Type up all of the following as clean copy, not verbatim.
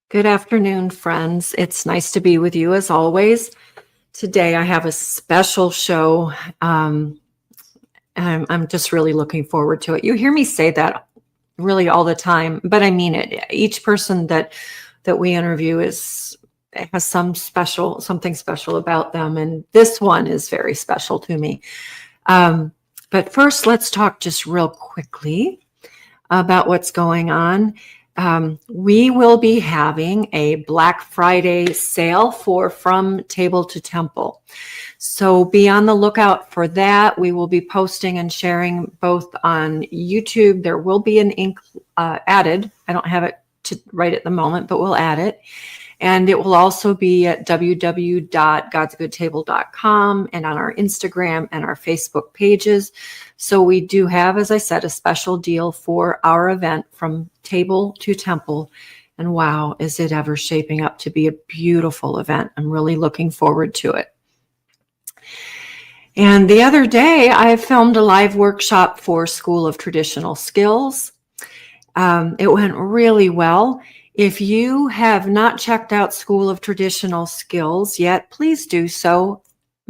Good afternoon, friends. It's nice to be with you as always. Today I have a special show. I'm just really looking forward to it. You hear me say that really all the time, but I mean it. Each person that we interview has something special about them, and this one is very special to me. But first, let's talk just real quickly about what's going on. We will be having a Black Friday sale for From Table to Temple. So be on the lookout for that. We will be posting and sharing both on YouTube. There will be an link added. I don't have it right at the moment, but we'll add it. And it will also be at www.godsgoodtable.com and on our Instagram and our Facebook pages. So we do have, as I said, a special deal for our event From Table to Temple. And wow, is it ever shaping up to be a beautiful event. I'm really looking forward to it. And the other day, I filmed a live workshop for School of Traditional Skills. It went really well. If you have not checked out School of Traditional Skills yet, please do so.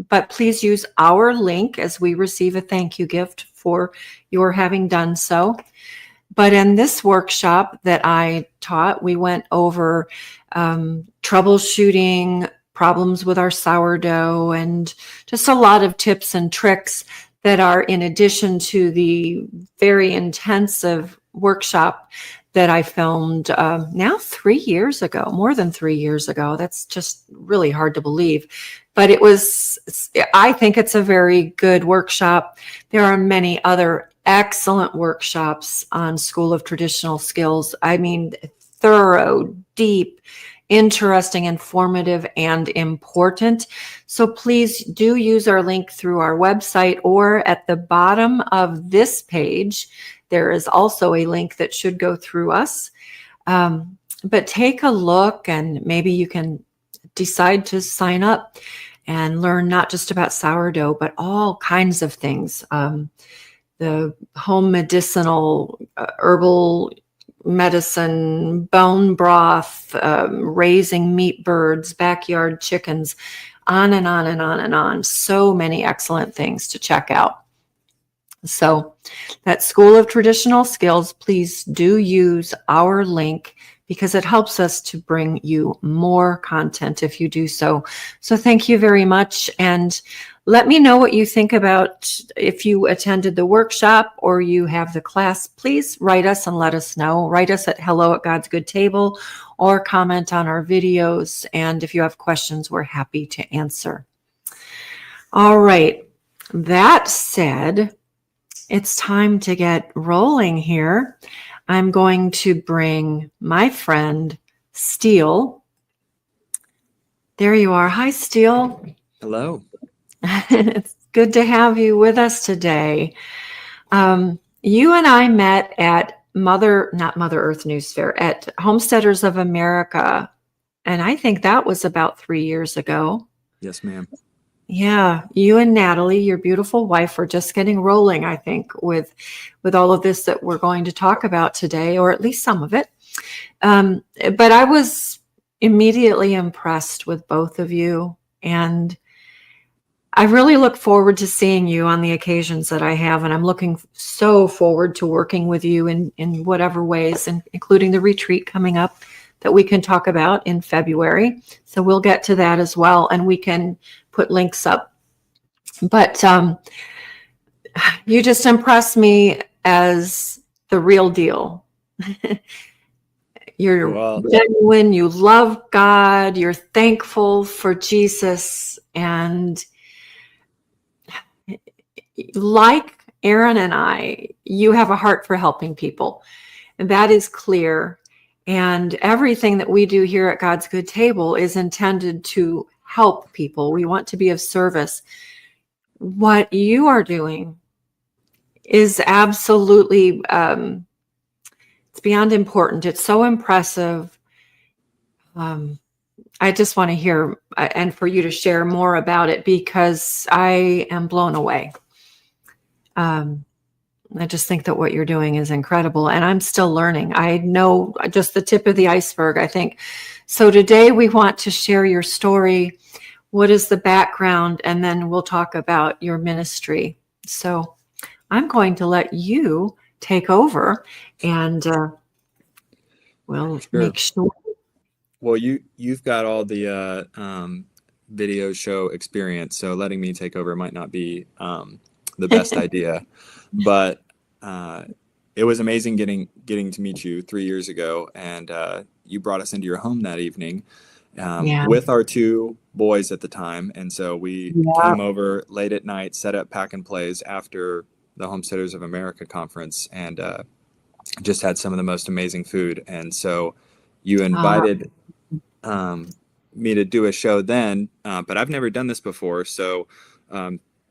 But please use our link as we receive a thank you gift for your having done so. But in this workshop that I taught, we went over troubleshooting problems with our sourdough and just a lot of tips and tricks that are in addition to the very intensive workshop that I filmed now 3 years ago, more than 3 years ago. That's just really hard to believe. But I think it's a very good workshop. There are many other excellent workshops on School of Traditional Skills. I mean, thorough, deep, interesting, informative, and important. So please do use our link through our website, or at the bottom of this page, there is also a link that should go through us. But take a look and maybe you can decide to sign up and learn not just about sourdough, but all kinds of things. The home medicinal, herbal medicine, bone broth, raising meat birds, backyard chickens, on and on and on and on. So many excellent things to check out. So that School of Traditional Skills, please do use our link because it helps us to bring you more content if you do so. So thank you very much. And let me know what you think about if you attended the workshop or you have the class. Please write us and let us know. Write us at hello@godsgoodtable or comment on our videos. And if you have questions, we're happy to answer. All right. That said, it's time to get rolling here. I'm going to bring my friend, Steele. There you are. Hi, Steele. Hello. It's good to have you with us today. You and I met at not Mother Earth News Fair, at Homesteaders of America. And I think that was about 3 years ago. Yes, ma'am. Yeah, you and Natalie, your beautiful wife, are just getting rolling, I think, with all of this that we're going to talk about today, or at least some of it. But I was immediately impressed with both of you, and I really look forward to seeing you on the occasions that I have, and I'm looking so forward to working with you in whatever ways, including the retreat coming up that we can talk about in February. So we'll get to that as well, and we can put links up. But you just impress me as the real deal. You're genuine, you love God, you're thankful for Jesus, and like Aaron and I, you have a heart for helping people. And that is clear. And everything that we do here at God's Good Table is intended to help people. We want to be of service. What you are doing is absolutely, it's beyond important. It's so impressive. I just want to hear and for you to share more about it because I am blown away. I just think that what you're doing is incredible, and I'm still learning. I know just the tip of the iceberg, I think. So today we want to share your story. What is the background? And then we'll talk about your ministry. So I'm going to let you take over, and we'll Sure. make sure. Well, you've got all the video show experience, so letting me take over might not be the best idea. But it was amazing getting to meet you 3 years ago, and you brought us into your home that evening Yeah. with our two boys at the time, and so we Yeah. came over late at night, set up pack and plays after the Homesteaders of America conference, and just had some of the most amazing food. And so you invited me to do a show then, but I've never done this before. So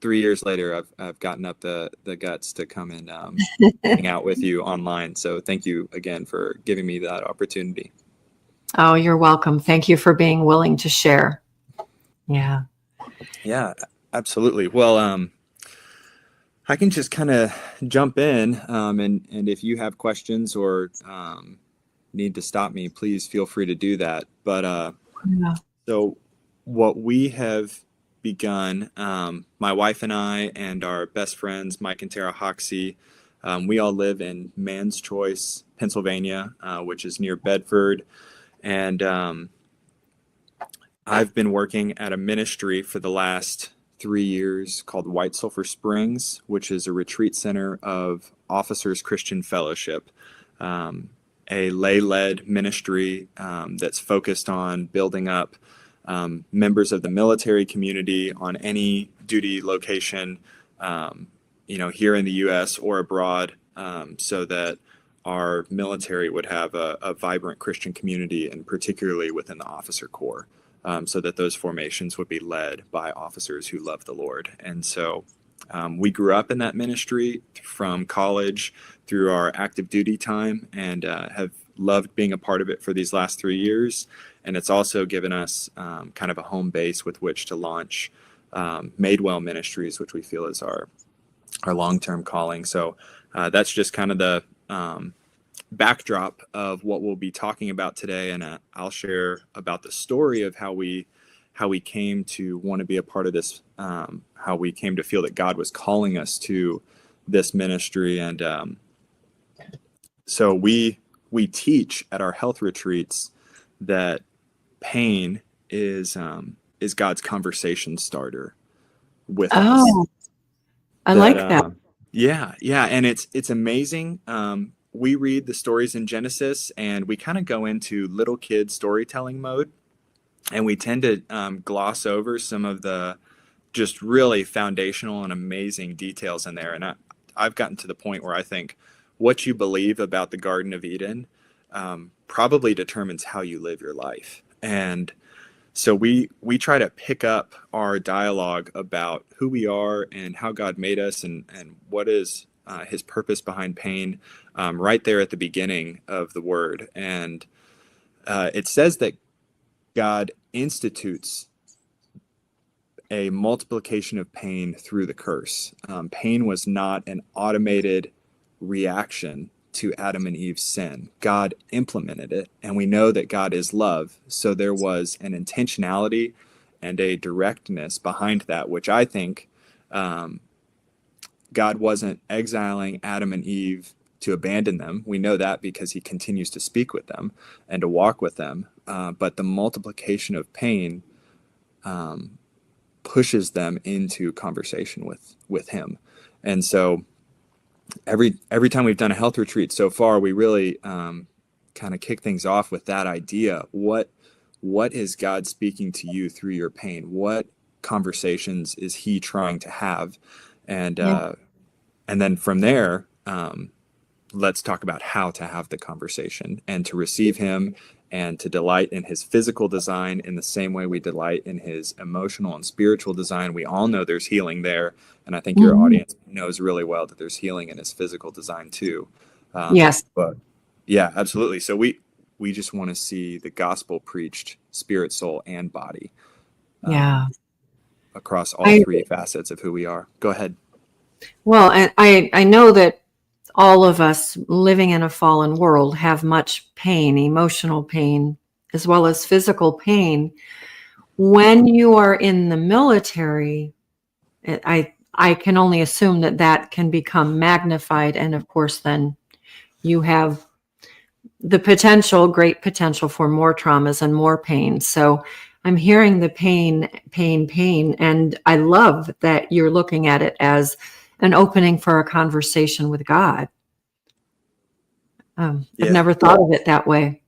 3 years later, I've gotten up the guts to come and hang out with you online. So thank you again for giving me that opportunity. Oh, you're welcome. Thank you for being willing to share. Yeah. Yeah, absolutely. Well, I can just kind of jump in, and if you have questions or need to stop me, please feel free to do that. But Yeah. so what we have begun, my wife and I and our best friends, Mike and Tara Hoxie, we all live in Man's Choice, Pennsylvania, which is near Bedford. And I've been working at a ministry for the last 3 years called White Sulphur Springs, which is a retreat center of Officers Christian Fellowship, a lay-led ministry that's focused on building up members of the military community on any duty location, here in the U.S. or abroad, so that our military would have a vibrant Christian community, and particularly within the officer corps, so that those formations would be led by officers who love the Lord. And so we grew up in that ministry from college through our active duty time, and have loved being a part of it for these last 3 years. And it's also given us kind of a home base with which to launch Madewell Ministries, which we feel is our long-term calling. So that's just kind of the backdrop of what we'll be talking about today. And I'll share about the story of how we came to want to be a part of this, how we came to feel that God was calling us to this ministry. And so we teach at our health retreats that pain is God's conversation starter with us. I like that. Yeah, and it's amazing. We read the stories in Genesis, and we kind of go into little kid storytelling mode, and we tend to gloss over some of the just really foundational and amazing details in there. And I've gotten to the point where I think what you believe about the Garden of Eden probably determines how you live your life. And so we try to pick up our dialogue about who we are and how God made us, and what is his purpose behind pain, right there at the beginning of the word. And it says that God institutes a multiplication of pain through the curse. Pain was not an automated reaction to Adam and Eve's sin. God implemented it, and we know that God is love. So there was an intentionality and a directness behind that, which I think God wasn't exiling Adam and Eve to abandon them. We know that because he continues to speak with them and to walk with them. But the multiplication of pain pushes them into conversation with him. And so every time we've done a health retreat so far, we really kind of kick things off with that idea. What is God speaking to you through your pain? What conversations is he trying to have? And then from there, let's talk about how to have the conversation and to receive him, and to delight in his physical design in the same way we delight in his emotional and spiritual design. We all know there's healing there, and I think your audience knows really well that there's healing in his physical design too. Yes. But yeah, absolutely. So we just want to see the gospel preached, spirit, soul, and body, across all three facets of who we are. Go ahead. Well, and I know that all of us living in a fallen world have much pain, emotional pain, as well as physical pain. When you are in the military, I can only assume that that can become magnified. And of course, then you have the potential, great potential for more traumas and more pain. So I'm hearing the pain, pain, pain. And I love that you're looking at it as an opening for a conversation with God. I've never thought of it that way.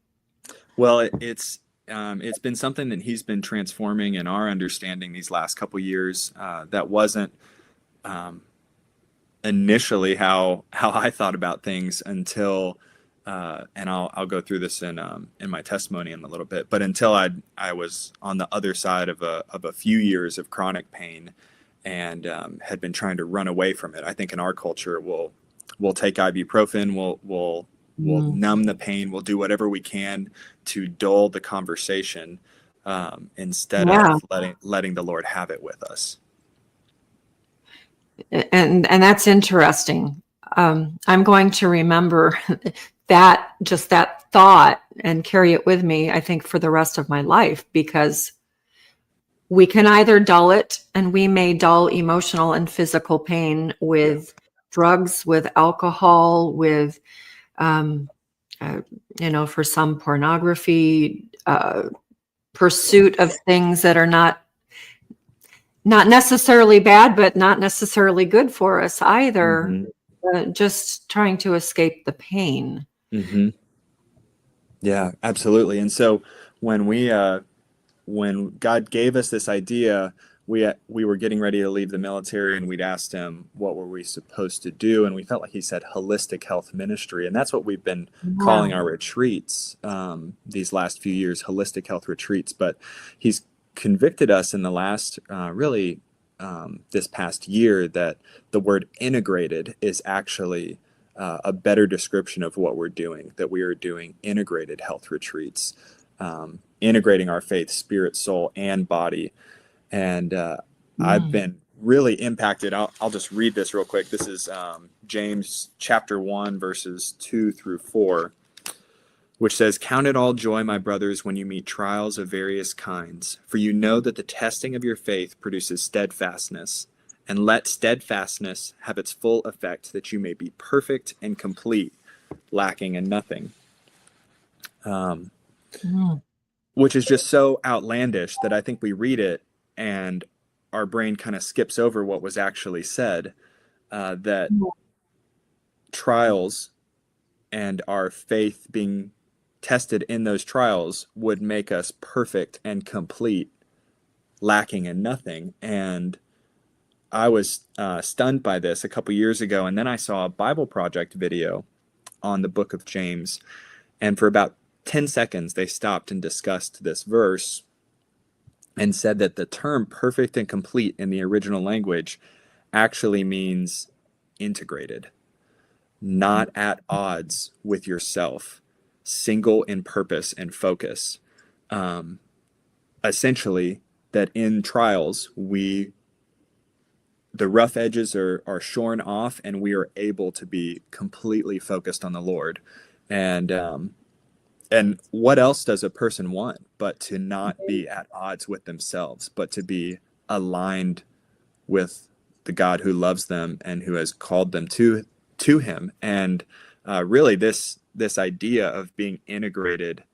Well, it's been something that he's been transforming in our understanding these last couple years. That wasn't initially how I thought about things until, and I'll go through this in my testimony in a little bit, but until I was on the other side of a few years of chronic pain and had been trying to run away from it. I think in our culture, we'll take ibuprofen, we'll numb the pain, we'll do whatever we can to dull the conversation instead of letting the Lord have it with us. And that's interesting. I'm going to remember that, just that thought, and carry it with me, I think, for the rest of my life, because we can either dull it, and we may dull emotional and physical pain with drugs, with alcohol, with, for some pornography, pursuit of things that are not necessarily bad, but not necessarily good for us either. Just trying to escape the pain. Mm-hmm. Yeah, absolutely. And so when God gave us this idea, we were getting ready to leave the military, and we'd asked him what were we supposed to do, and we felt like he said holistic health ministry, and that's what we've been calling our retreats these last few years, holistic health retreats. But he's convicted us in the last this past year that the word integrated is actually a better description of what we're doing, that we are doing integrated health retreats, integrating our faith, spirit, soul, and body. And I've been really impacted. I'll just read this real quick. This is James chapter 1, verses 2 through 4, which says, "Count it all joy, my brothers, when you meet trials of various kinds, for you know that the testing of your faith produces steadfastness. And let steadfastness have its full effect, that you may be perfect and complete, lacking in nothing." Which is just so outlandish that I think we read it and our brain kind of skips over what was actually said, that trials and our faith being tested in those trials would make us perfect and complete, lacking in nothing. And I was stunned by this a couple years ago, and then I saw a Bible Project video on the book of James, and for about 10 seconds they stopped and discussed this verse and said that the term perfect and complete in the original language actually means integrated, not at odds with yourself, single in purpose and focus. Essentially, that in trials, the rough edges are shorn off, and we are able to be completely focused on the Lord. And what else does a person want but to not be at odds with themselves, but to be aligned with the God who loves them and who has called them to him? And really this idea of being integrated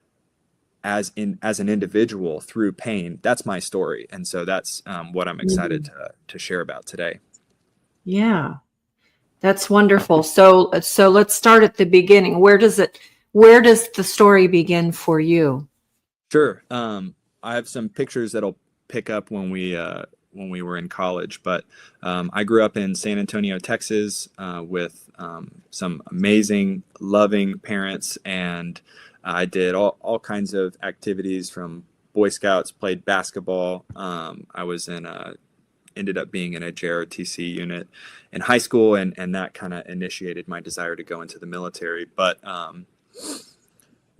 as an individual through pain, that's my story. And so that's what I'm excited to share about today. Yeah. That's wonderful. So let's start at the beginning. Where does the story begin for you? Sure. I have some pictures that'll pick up when we were in college, but I grew up in San Antonio, Texas, with some amazing, loving parents, and I did all kinds of activities, from Boy Scouts, played basketball. I was ended up being in a JROTC unit in high school, and that kind of initiated my desire to go into the military. But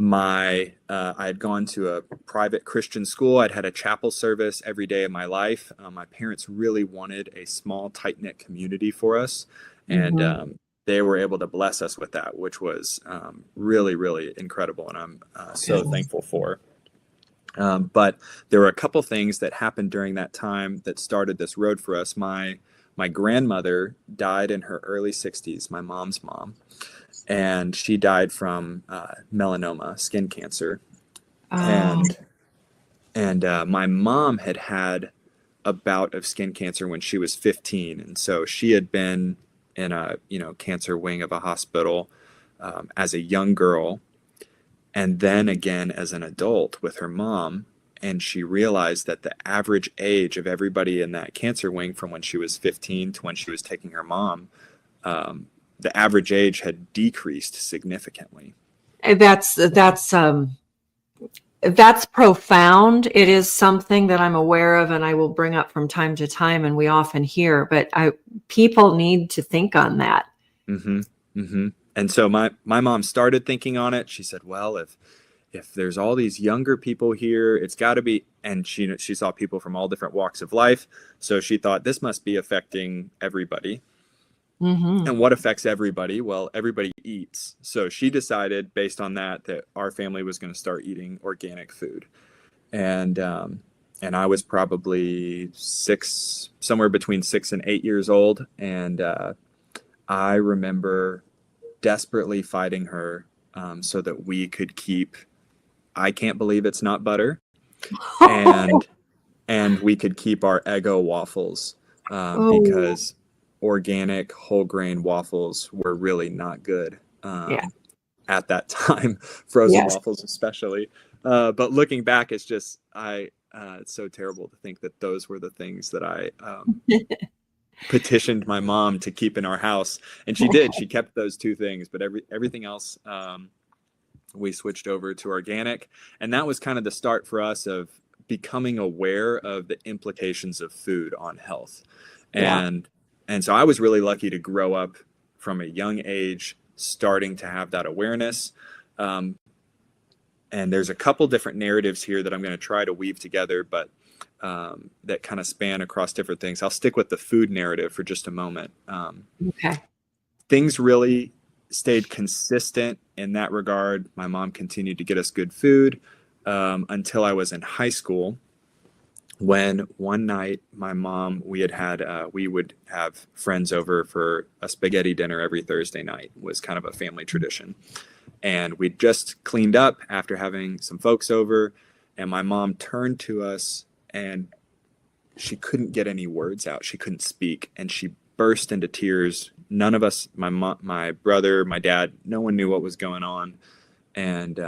I had gone to a private Christian school. I'd had a chapel service every day of my life. My parents really wanted a small, tight-knit community for us. And they were able to bless us with that, which was really, really incredible. And I'm so thankful for. But there were a couple things that happened during that time that started this road for us. My grandmother died in her early 60s, my mom's mom, and she died from melanoma, skin cancer. Oh, And my mom had a bout of skin cancer when she was 15, and so she had been in a cancer wing of a hospital as a young girl, and then again as an adult with her mom. And she realized that the average age of everybody in that cancer wing from when she was 15 to when she was taking her mom, the average age had decreased significantly. and that's profound. It is something that I'm aware of and I will bring up from time to time, and we often hear, but people need to think on that. Mm-hmm. Mm-hmm. And so my mom started thinking on it. She said, well, if there's all these younger people here, it's got to be, and she saw people from all different walks of life. So she thought this must be affecting everybody. Mm-hmm. And what affects everybody? Well, everybody eats. So she decided based on that our family was going to start eating organic food. And I was probably somewhere between 6 and 8 years old. And I remember desperately fighting her so that we could keep, I can't believe it's not butter, and we could keep our Eggo waffles Oh, because organic whole grain waffles were really not good yeah. at that time, frozen Yes. waffles especially. But looking back, it's just it's so terrible to think that those were the things that I petitioned my mom to keep in our house, and she did. She kept those two things, but everything else we switched over to organic, and that was kind of the start for us of becoming aware of the implications of food on health. Yeah. And so I was really lucky to grow up from a young age starting to have that awareness. And there's a couple different narratives here that I'm going to try to weave together, but that kind of span across different things. I'll stick with the food narrative for just a moment. Okay. Things really stayed consistent in that regard. My mom continued to get us good food until I was in high school, when one night my mom, we would have friends over for a spaghetti dinner every Thursday night. It was kind of a family tradition. And we'd just cleaned up after having some folks over, and my mom turned to us and she couldn't get any words out. She couldn't speak, and she burst into tears. None of us, my mom, my brother, my dad, no one knew what was going on. And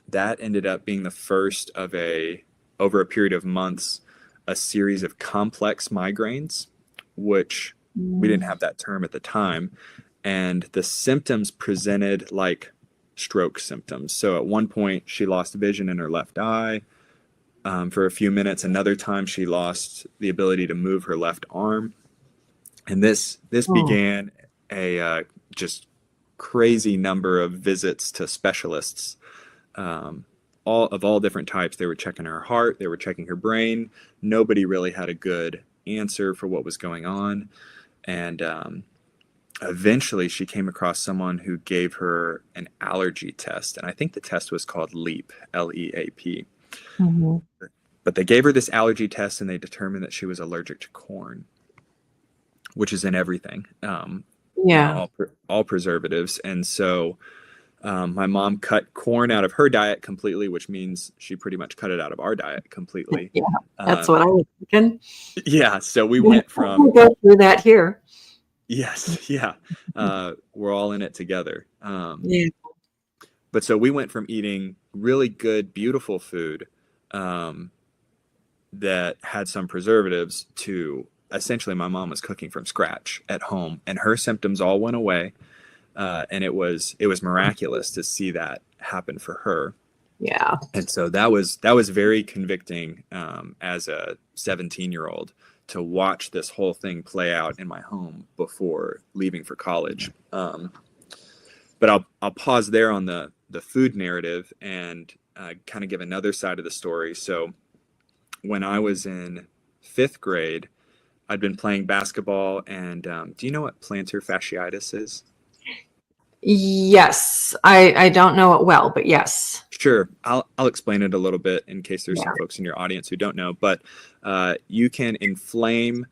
that ended up being the first of over a period of months, a series of complex migraines, which we didn't have that term at the time. And the symptoms presented like stroke symptoms. So at one point she lost vision in her left eye for a few minutes. Another time she lost the ability to move her left arm. And this began a just crazy number of visits to specialists, all different types. They were checking her heart, they were checking her brain. Nobody really had a good answer for what was going on. And eventually she came across someone who gave her an allergy test. And I think the test was called LEAP, LEAP. Mm-hmm. But they gave her this allergy test and they determined that she was allergic to corn, which is in everything. Yeah. All preservatives. And so my mom cut corn out of her diet completely, which means she pretty much cut it out of our diet completely. Yeah. That's what I was thinking. Yeah. So we went from... We'll go through that here. Yes. Yeah. We're all in it together. Yeah. But so we went from eating really good, beautiful food that had some preservatives to essentially my mom was cooking from scratch at home, and her symptoms all went away. And it was miraculous to see that happen for her. Yeah. And so that was very convicting as a 17-year-old to watch this whole thing play out in my home before leaving for college. But I'll pause there on the food narrative and kind of give another side of the story. So when I was in 5th grade, I'd been playing basketball, and do you know what plantar fasciitis is? Yes, I don't know it well, but yes. Sure, I'll explain it a little bit in case there's Yeah. some folks in your audience who don't know. But you can inflame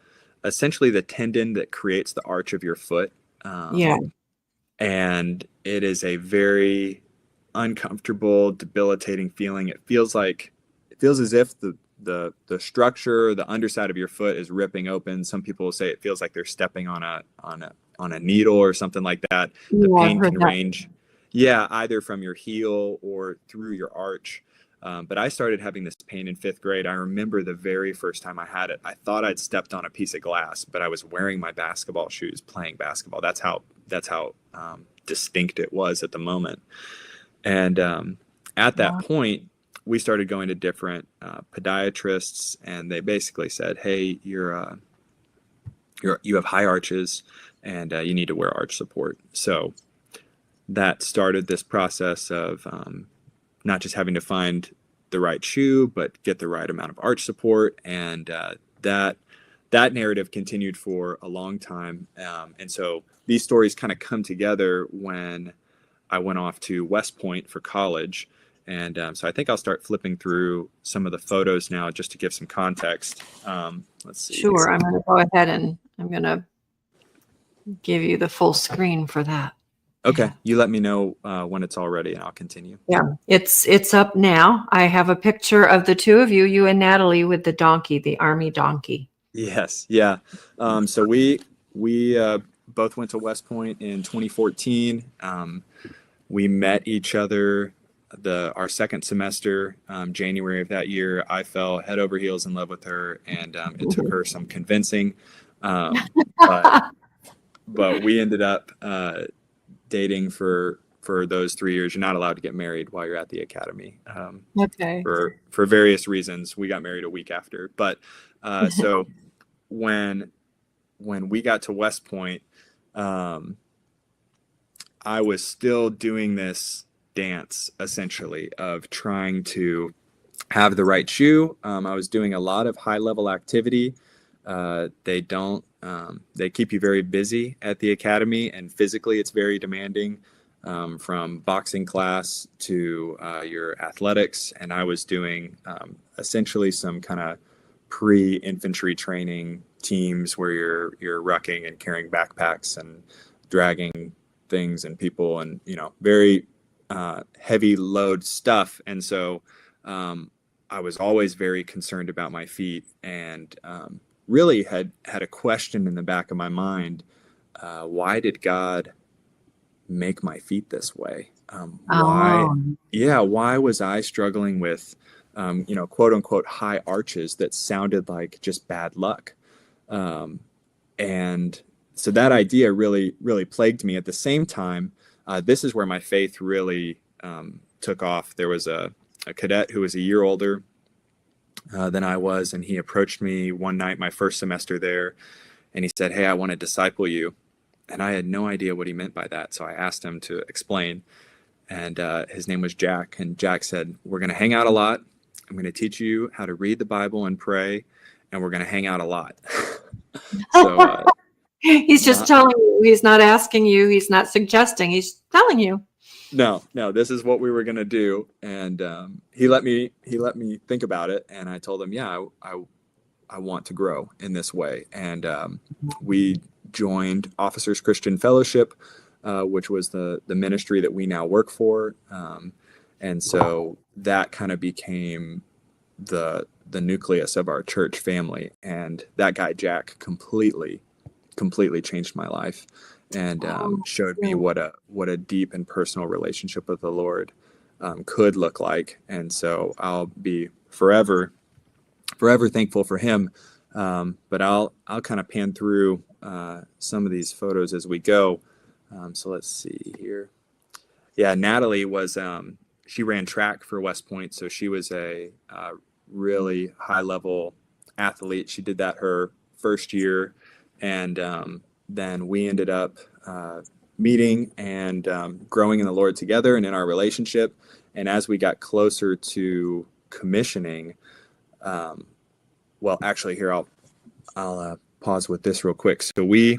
essentially the tendon that creates the arch of your foot, Yeah. and it is a very uncomfortable, debilitating feeling. It feels as if the structure, the underside of your foot is ripping open. Some people will say it feels like they're stepping on a needle or something like that. The Yeah, I've pain heard can that. range, yeah, either from your heel or through your arch. But I started having this pain in fifth grade. I remember the very first time I had it. I thought I'd stepped on a piece of glass, but I was wearing my basketball shoes playing basketball. That's how distinct it was at the moment. And at that Wow. point, we started going to different podiatrists, and they basically said, "Hey, you have high arches, and you need to wear arch support." So that started this process of not just having to find the right shoe, but get the right amount of arch support, and that narrative continued for a long time. And so these stories kind of come together when I went off to West Point for college. And so I think I'll start flipping through some of the photos now just to give some context. Let's see Sure. here. I'm going to go ahead and I'm going to give you the full screen for that. Okay, Yeah. you let me know when it's all ready, and I'll continue. Yeah. It's up now. I have a picture of the two of you, you and Natalie, with the donkey, the army donkey. Yes, yeah. So we both went to West Point in 2014. We met each other our second semester, January of that year. I fell head over heels in love with her, and it took her some convincing, but we ended up dating for those 3 years. You're not allowed to get married while you're at the academy, Okay. for various reasons. We got married a week after, but so when we got to West Point, I was still doing this dance essentially of trying to have the right shoe. I was doing a lot of high level activity. They keep you very busy at the academy, and physically it's very demanding, from boxing class to your athletics. And I was doing essentially some kind of pre-infantry training teams where you're rucking and carrying backpacks and dragging things and people, and very heavy load stuff. And so I was always very concerned about my feet, and really had a question in the back of my mind: why did God make my feet this way? Why? Oh, Yeah, why was I struggling with quote unquote high arches that sounded like just bad luck? And so that idea really, really plagued me. At the same time, this is where my faith really took off. There was a cadet who was a year older than I was, and he approached me one night, my first semester there, and he said, "Hey, I want to disciple you." And I had no idea what he meant by that. So I asked him to explain. And his name was Jack. And Jack said, "We're going to hang out a lot. I'm going to teach you how to read the Bible and pray, and we're going to hang out a lot." So he's just telling you. He's not asking you. He's not suggesting. He's telling you. no, this is what we were going to do. And he let me think about it. And I told him, yeah, I want to grow in this way. And we joined Officers Christian Fellowship, which was the ministry that we now work for. And so that kind of became the nucleus of our church family. And that guy, Jack, completely changed my life, and showed me what a deep and personal relationship with the Lord could look like. And so I'll be forever thankful for him. But I'll kind of pan through some of these photos as we go. So let's see here. Yeah, Natalie was she ran track for West Point, so she was a really high level athlete. She did that her first year, and then we ended up meeting and growing in the Lord together and in our relationship. And as we got closer to commissioning, well, actually, here I'll pause with this real quick. So we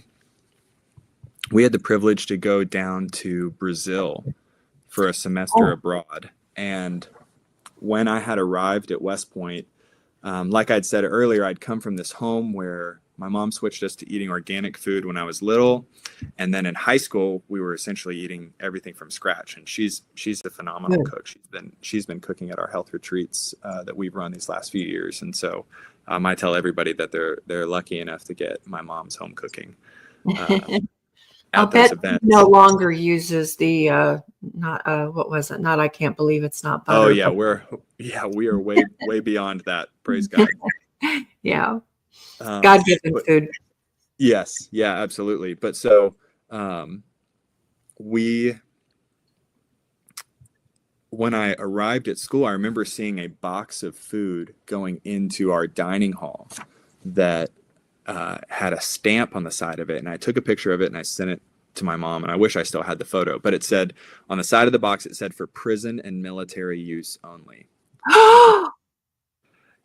had the privilege to go down to Brazil for a semester abroad. And when I had arrived at West Point, like I'd said earlier, I'd come from this home where my mom switched us to eating organic food when I was little. And then in high school, we were essentially eating everything from scratch. And she's a phenomenal cook. She's been cooking at our health retreats that we've run these last few years. And so I tell everybody that they're lucky enough to get my mom's home cooking I'll at those bet events. no longer uses the what was it? Not I can't believe it's not butter. Oh yeah, we are way beyond that. Praise God. Yeah. God-given food. Yes, yeah, absolutely. But so when I arrived at school, I remember seeing a box of food going into our dining hall that had a stamp on the side of it. And I took a picture of it and I sent it to my mom. And I wish I still had the photo, but it said on the side of the box, it said for prison and military use only.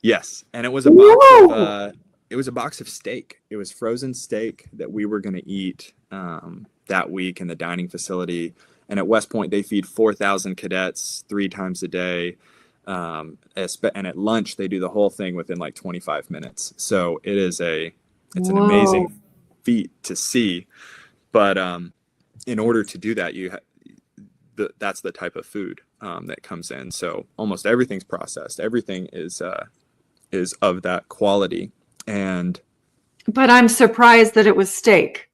Yes. And it was a box of steak. It was frozen steak that we were going to eat that week in the dining facility. And at West Point, they feed 4,000 cadets 3 times a day. And at lunch, they do the whole thing within like 25 minutes. So it's an amazing feat to see. But in order to do that, that's the type of food that comes in. So almost everything's processed. Everything is of that quality. But I'm surprised that it was steak.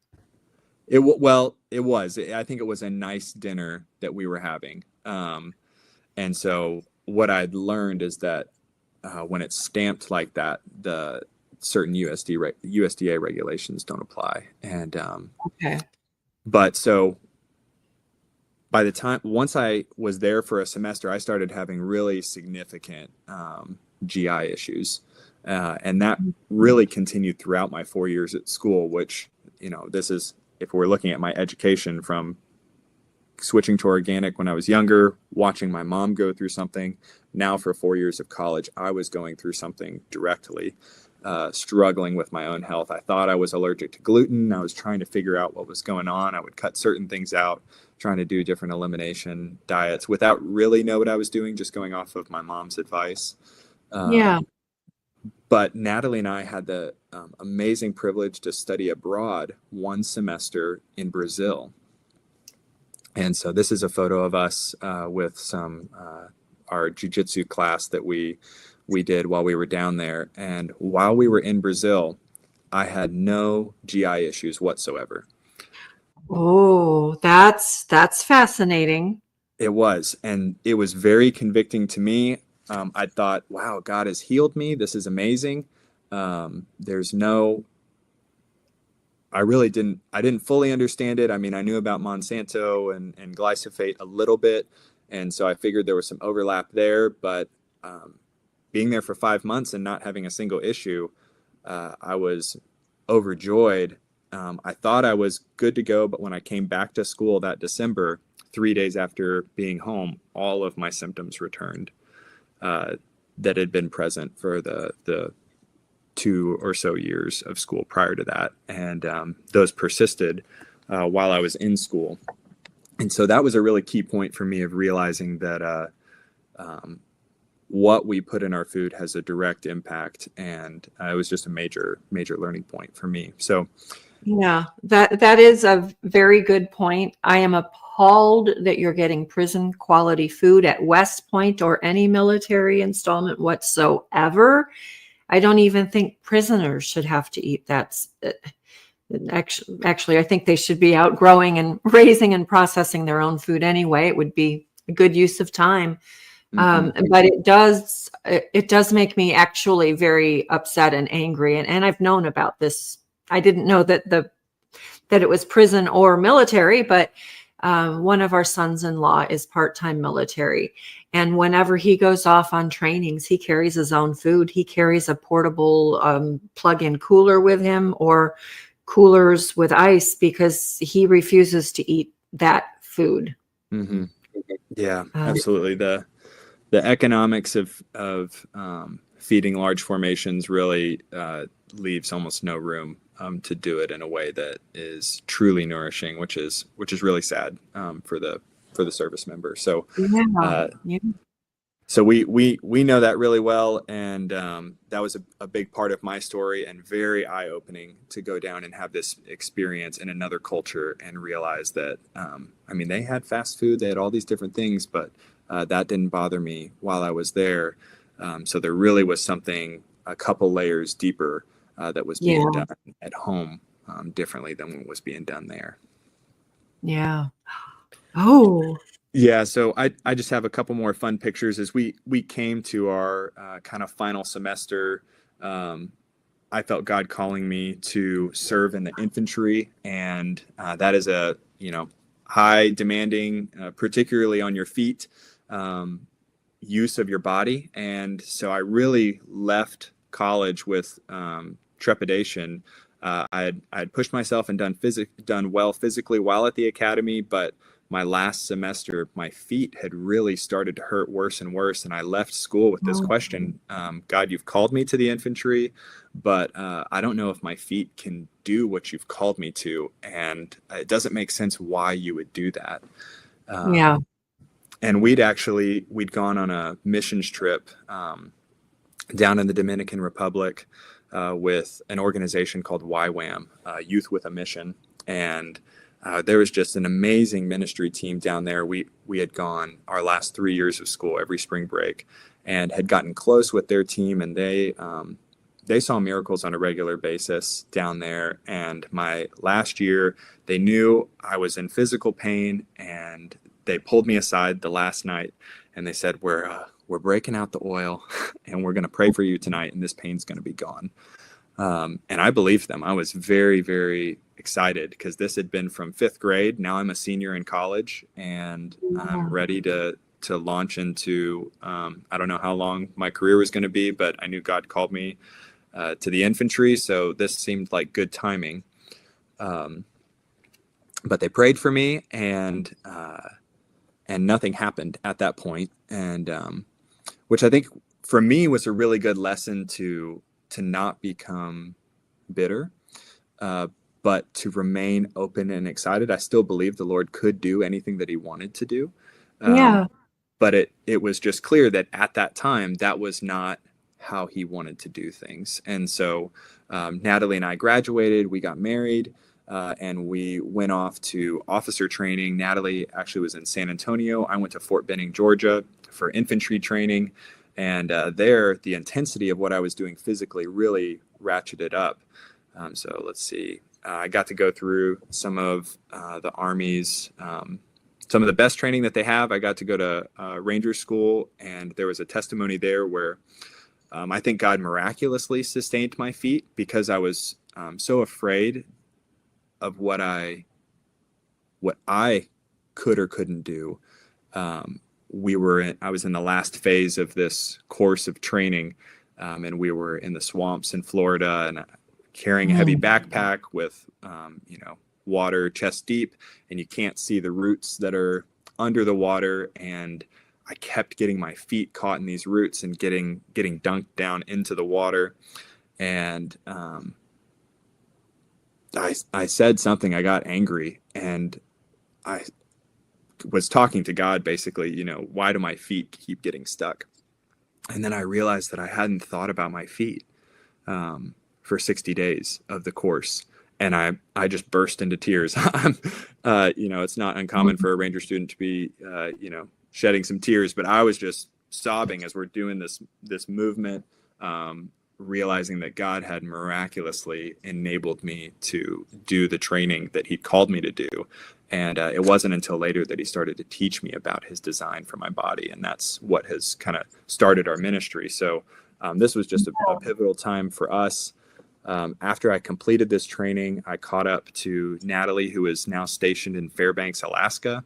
It was. I think it was a nice dinner that we were having. And so what I'd learned is that when it's stamped like that, the certain USDA regulations don't apply. And okay. But so by the time, once I was there for a semester, I started having really significant GI issues. And that really continued throughout my 4 years at school, which, this is, if we're looking at my education from switching to organic when I was younger, watching my mom go through something, now for 4 years of college, I was going through something directly, struggling with my own health. I thought I was allergic to gluten. I was trying to figure out what was going on. I would cut certain things out, trying to do different elimination diets without really know what I was doing, just going off of my mom's advice. But Natalie and I had the amazing privilege to study abroad 1 semester in Brazil. And so this is a photo of us with our jiu-jitsu class that we did while we were down there. And while we were in Brazil, I had no GI issues whatsoever. Oh, that's fascinating. It was. And it was very convicting to me. I thought, wow, God has healed me. This is amazing. I didn't fully understand it. I mean, I knew about Monsanto and glyphosate a little bit. And so I figured there was some overlap there, but being there for 5 months and not having a single issue, I was overjoyed. I thought I was good to go, but when I came back to school that December, 3 days after being home, all of my symptoms returned that had been present for the 2 or so years of school prior to that. And those persisted while I was in school. And so that was a really key point for me of realizing that what we put in our food has a direct impact. And it was just a major learning point for me. So yeah, that is a very good point. I am appalled that you're getting prison quality food at West Point or any military installment whatsoever. I don't even think prisoners should have to eat that. Actually, I think they should be outgrowing and raising and processing their own food anyway. It would be a good use of time. But it does make me actually very upset and angry. And I've known about this. I didn't know that it was prison or military, but one of our sons-in-law is part-time military. And whenever he goes off on trainings, he carries his own food. He carries a portable plug-in cooler with him or coolers with ice because he refuses to eat that food. Mm-hmm. Yeah, absolutely. The economics of feeding large formations really leaves almost no room to do it in a way that is truly nourishing, which is really sad for the service member. So Yeah. uh, Yeah. so we know that really well, and that was a big part of my story, and very eye-opening to go down and have this experience in another culture and realize that I mean, they had fast food, they had all these different things, but that didn't bother me while I was there. So there really was something a couple layers deeper that was being Yeah. done at home differently than what was being done there. Yeah. Oh. Yeah, so I just have a couple more fun pictures as we came to our kind of final semester. Um, I felt God calling me to serve in the infantry, and that is a high demanding, particularly on your feet, use of your body. And so I really left college with trepidation. I had pushed myself and done well physically while at the academy, but my last semester, my feet had really started to hurt worse and worse. And I left school with this Oh. question: God, you've called me to the infantry, but I don't know if my feet can do what you've called me to. And it doesn't make sense why you would do that. Yeah. And we'd gone on a missions trip down in the Dominican Republic with an organization called YWAM, Youth with a Mission. And there was just an amazing ministry team down there. We had gone our last 3 years of school every spring break and had gotten close with their team, and they saw miracles on a regular basis down there. And my last year, they knew I was in physical pain, and they pulled me aside the last night and they said, we're breaking out the oil and we're going to pray for you tonight, and this pain's going to be gone. And I believed them. I was very, very excited because this had been from 5th grade. Now I'm a senior in college, and I'm ready to launch into, I don't know how long my career was going to be, but I knew God called me to the infantry. So this seemed like good timing. But they prayed for me, and nothing happened at that point. And which I think for me was a really good lesson to not become bitter, but to remain open and excited. I still believe the Lord could do anything that he wanted to do. Yeah. But it was just clear that at that time, that was not how he wanted to do things. And so Natalie and I graduated, we got married, and we went off to officer training. Natalie actually was in San Antonio. I went to Fort Benning, Georgia for infantry training. And there, the intensity of what I was doing physically really ratcheted up. So let's see. I got to go through some of the Army's, some of the best training that they have. I got to go to Ranger School, and there was a testimony there where I think God miraculously sustained my feet because I was so afraid of what I could or couldn't do. I was in the last phase of this course of training, and we were in the swamps in Florida, and carrying a heavy backpack with, water chest deep, and you can't see the roots that are under the water. And I kept getting my feet caught in these roots and getting dunked down into the water. And I said something, I got angry, and I was talking to God, basically, why do my feet keep getting stuck? And then I realized that I hadn't thought about my feet for 60 days of the course. And I just burst into tears. It's not uncommon for a Ranger student to be, shedding some tears, but I was just sobbing as we're doing this movement, realizing that God had miraculously enabled me to do the training that he'd called me to do. And it wasn't until later that he started to teach me about his design for my body. And that's what has kind of started our ministry. So this was just a pivotal time for us. After I completed this training, I caught up to Natalie, who is now stationed in Fairbanks, Alaska.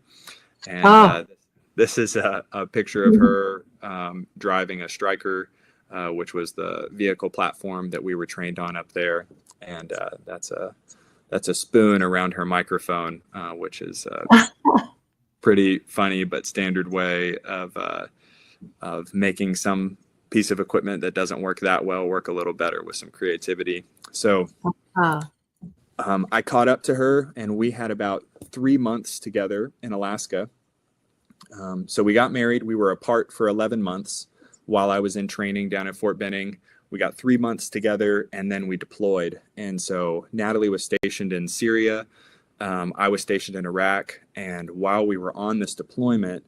And this is a picture of her driving a Stryker, which was the vehicle platform that we were trained on up there. And that's a spoon around her microphone, which is a pretty funny but standard way of making some piece of equipment that doesn't work that well work a little better with some creativity. So I caught up to her, and we had about 3 months together in Alaska. So we got married. We were apart for 11 months while I was in training down at Fort Benning. We got 3 months together, and then we deployed. And so Natalie was stationed in Syria. I was stationed in Iraq. And while we were on this deployment,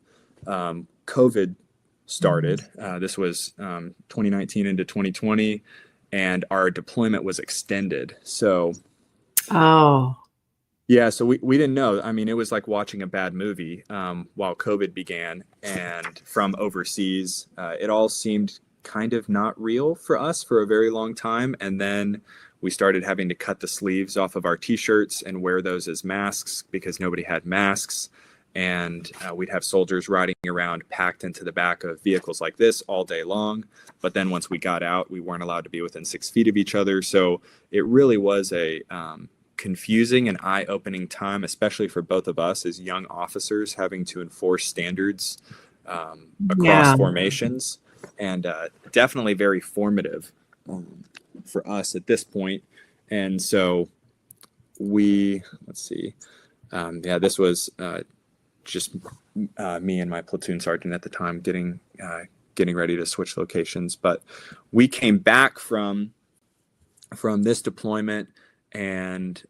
COVID started. This was 2019 into 2020, and our deployment was extended. So, yeah, so we didn't know. I mean, it was like watching a bad movie while COVID began, and from overseas, it all seemed kind of not real for us for a very long time. And then we started having to cut the sleeves off of our t-shirts and wear those as masks because nobody had masks. And we'd have soldiers riding around packed into the back of vehicles like this all day long. But then once we got out, we weren't allowed to be within 6 feet of each other. So it really was a confusing and eye-opening time, especially for both of us as young officers having to enforce standards across formations. And definitely very formative for us at this point. And so let's see. This was just me and my platoon sergeant at the time getting ready to switch locations. But we came back from this deployment, and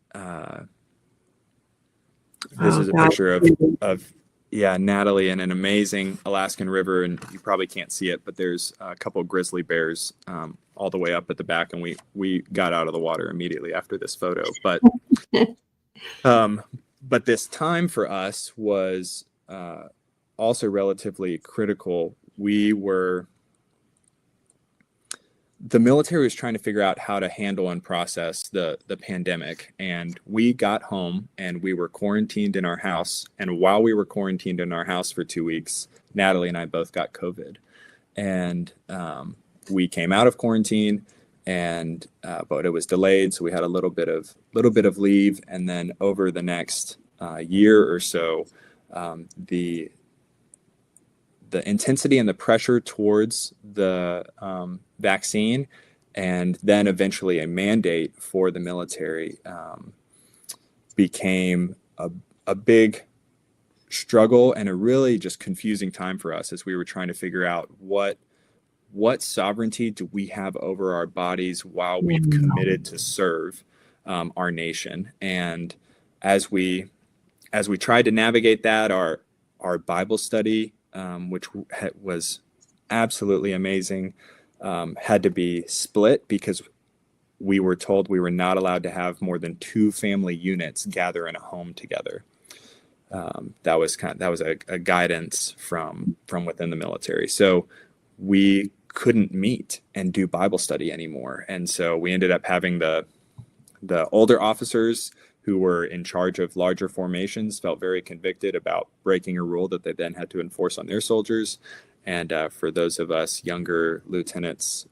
this is a picture of Natalie in an amazing Alaskan river, and you probably can't see it, but there's a couple of grizzly bears all the way up at the back, and we got out of the water immediately after this photo. But but this time for us was also relatively critical. The military was trying to figure out how to handle and process the pandemic. And we got home and we were quarantined in our house. And while we were quarantined in our house for 2 weeks, Natalie and I both got COVID. And we came out of quarantine, and but it was delayed. So we had a little bit of leave. And then over the next year or so, the intensity and the pressure towards the vaccine, and then eventually a mandate for the military, became a big struggle and a really just confusing time for us as we were trying to figure out what sovereignty do we have over our bodies while we've committed to serve our nation. And as we tried to navigate that, our Bible study, which was absolutely amazing, had to be split because we were told we were not allowed to have more than 2 family units gather in a home together. That was a guidance from within the military. So we couldn't meet and do Bible study anymore, and so we ended up having the older officers who were in charge of larger formations felt very convicted about breaking a rule that they then had to enforce on their soldiers. And for those of us younger lieutenants,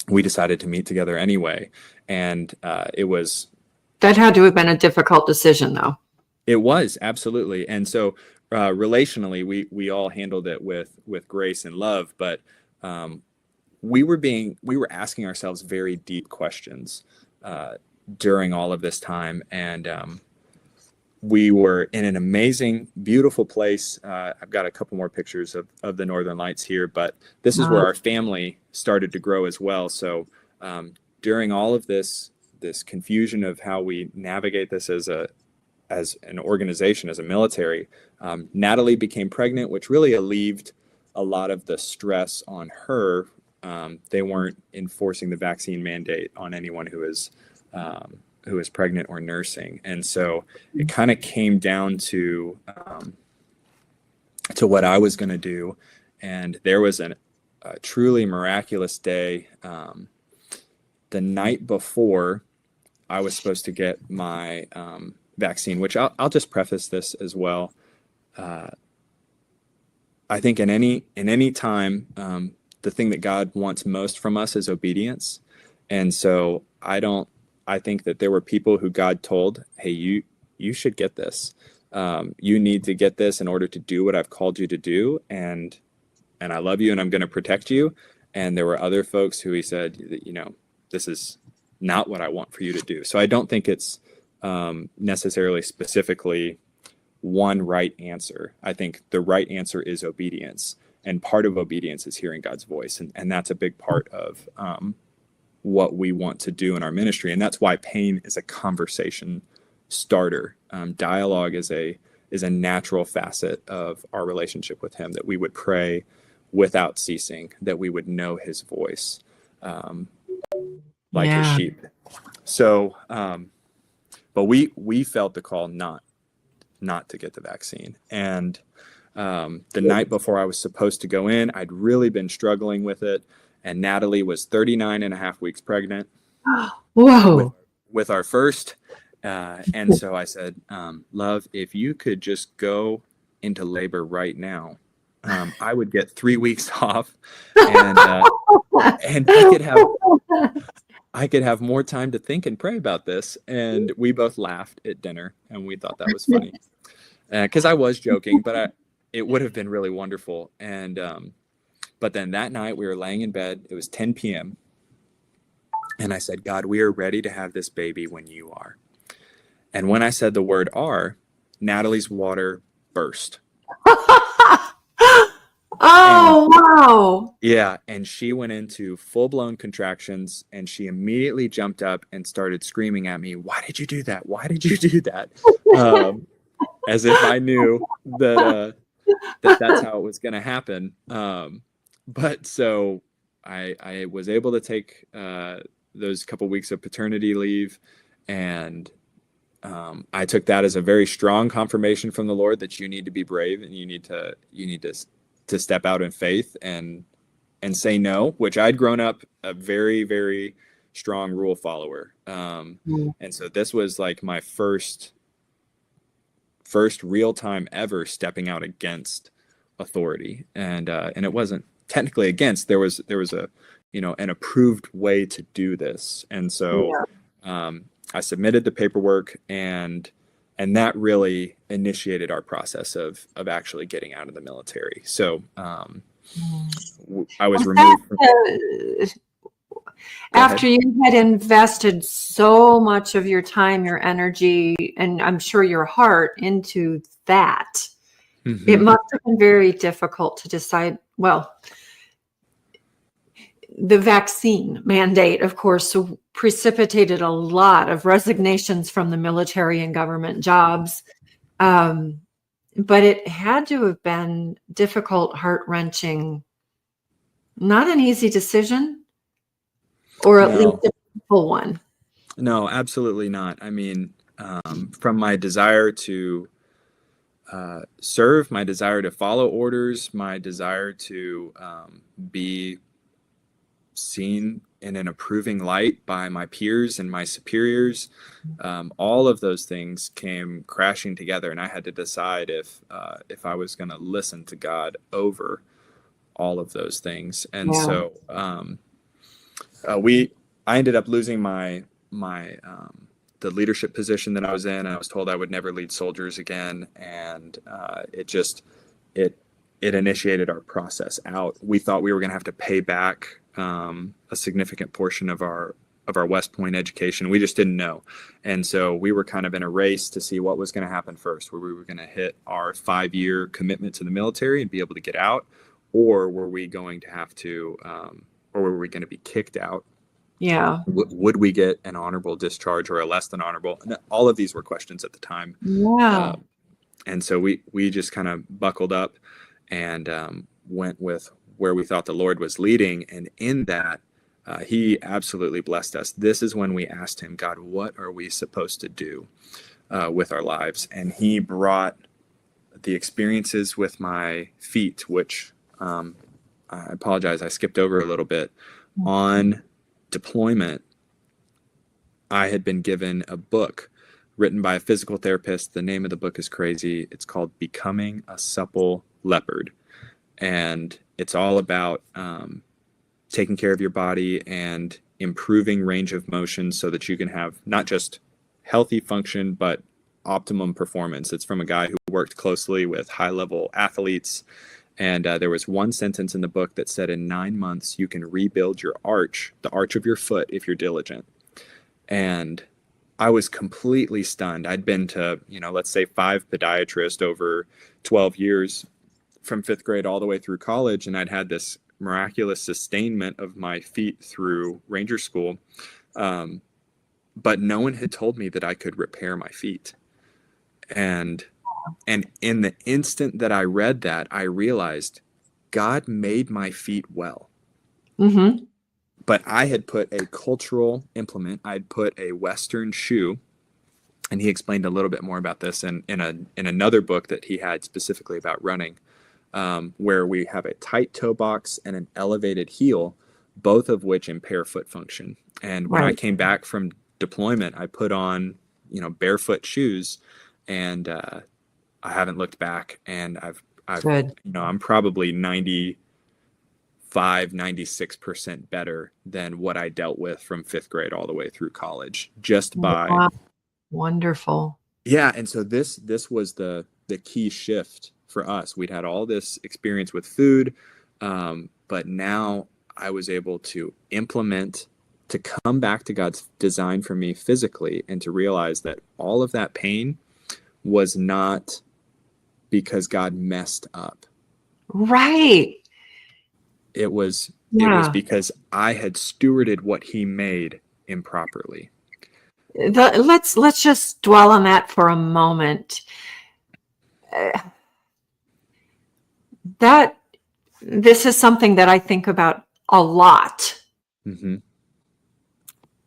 we decided to meet together anyway. And that had to have been a difficult decision, though. It was, absolutely. And so relationally, we all handled it with grace and love, but we were asking ourselves very deep questions during all of this time. And we were in an amazing, beautiful place. I've got a couple more pictures of the Northern Lights here, but this is where our family started to grow as well. So during all of this confusion of how we navigate this as an organization, as a military, Natalie became pregnant, which really alleviated a lot of the stress on her. They weren't enforcing the vaccine mandate on anyone who is pregnant or nursing. And so it kind of came down to what I was going to do. And there was a truly miraculous day. The night before I was supposed to get my vaccine, which I'll just preface this as well. I think in any time, the thing that God wants most from us is obedience. And so I think that there were people who God told, hey, you should get this. You need to get this in order to do what I've called you to do. And I love you and I'm going to protect you. And there were other folks who he said, this is not what I want for you to do. So I don't think it's necessarily specifically one right answer. I think the right answer is obedience. And part of obedience is hearing God's voice. And that's a big part of what we want to do in our ministry. And that's why pain is a conversation starter. Dialogue is a natural facet of our relationship with him, that we would pray without ceasing, that we would know his voice like his sheep. So, but we felt the call not to get the vaccine. And the night before I was supposed to go in, I'd really been struggling with it. And Natalie was 39 and a half weeks pregnant. Whoa. With our first. And so I said, love, if you could just go into labor right now, I would get 3 weeks off, and I could have more time to think and pray about this. And we both laughed at dinner, and we thought that was funny, because I was joking, but it would have been really wonderful. And but then that night we were laying in bed. It was 10 p.m. And I said, God, we are ready to have this baby when you are. And when I said the word "are," Natalie's water burst. Wow. Yeah. And she went into full-blown contractions, and she immediately jumped up and started screaming at me, "Why did you do that? Why did you do that?" As if I knew that that's how it was going to happen. But so I was able to take those couple weeks of paternity leave, and I took that as a very strong confirmation from the Lord that you need to be brave, and you need to step out in faith and say no, which I'd grown up a very, very strong rule follower. And so this was like my first real time ever stepping out against authority. And it wasn't technically against, there was a, an approved way to do this. And so, I submitted the paperwork, and that really initiated our process of actually getting out of the military. So I was removed after you had invested so much of your time, your energy, and I'm sure your heart into that. Mm-hmm. It must have been very difficult to decide, well, the vaccine mandate, of course, precipitated a lot of resignations from the military and government jobs. But it had to have been difficult, heart-wrenching, not an easy decision, or at least a painful one. No, absolutely not. I mean, from my desire to serve, my desire to follow orders, my desire to be seen in an approving light by my peers and my superiors, all of those things came crashing together, and I had to decide if I was going to listen to God over all of those things. And so I ended up losing my the leadership position that I was in. I was told I would never lead soldiers again, and it initiated our process out. We thought we were going to have to pay back a significant portion of our West Point education. We just didn't know. And so we were kind of in a race to see what was going to happen first, where we were going to hit our 5-year commitment to the military and be able to get out, or were we going to have to, or were we going to be kicked out? Yeah. Would we get an honorable discharge or a less than honorable? And all of these were questions at the time. Yeah. And so we just kind of buckled up and went with where we thought the Lord was leading. And in that, he absolutely blessed us. This is when we asked him, God, what are we supposed to do with our lives? And he brought the experiences with my feet, which I apologize, I skipped over a little bit. On deployment, I had been given a book written by a physical therapist. The name of the book is crazy. It's called Becoming a Supple Leopard. And it's all about taking care of your body and improving range of motion so that you can have not just healthy function, but optimum performance. It's from a guy who worked closely with high-level athletes. And there was one sentence in the book that said, in 9 months, you can rebuild your arch, the arch of your foot, if you're diligent. And I was completely stunned. I'd been to, let's say 5 podiatrists over 12 years from 5th grade all the way through college. And I'd had this miraculous sustainment of my feet through ranger school. But no one had told me that I could repair my feet. And in the instant that I read that, I realized God made my feet well. Mm-hmm. But I had put a cultural implement. I'd put a Western shoe, and he explained a little bit more about this in another book that he had specifically about running, where we have a tight toe box and an elevated heel, both of which impair foot function. And when I came back from deployment, I put on, barefoot shoes, and I haven't looked back. And I've Good. I'm probably 96% better than what I dealt with from 5th grade all the way through college, just by Wow. Wonderful. Yeah. And so this was the key shift for us. We'd had all this experience with food, but now I was able to come back to God's design for me physically, and to realize that all of that pain was not because God messed up. Right. It was Yeah. because I had stewarded what he made improperly. Let's just dwell on that for a moment. This is something that I think about a lot. Mm-hmm.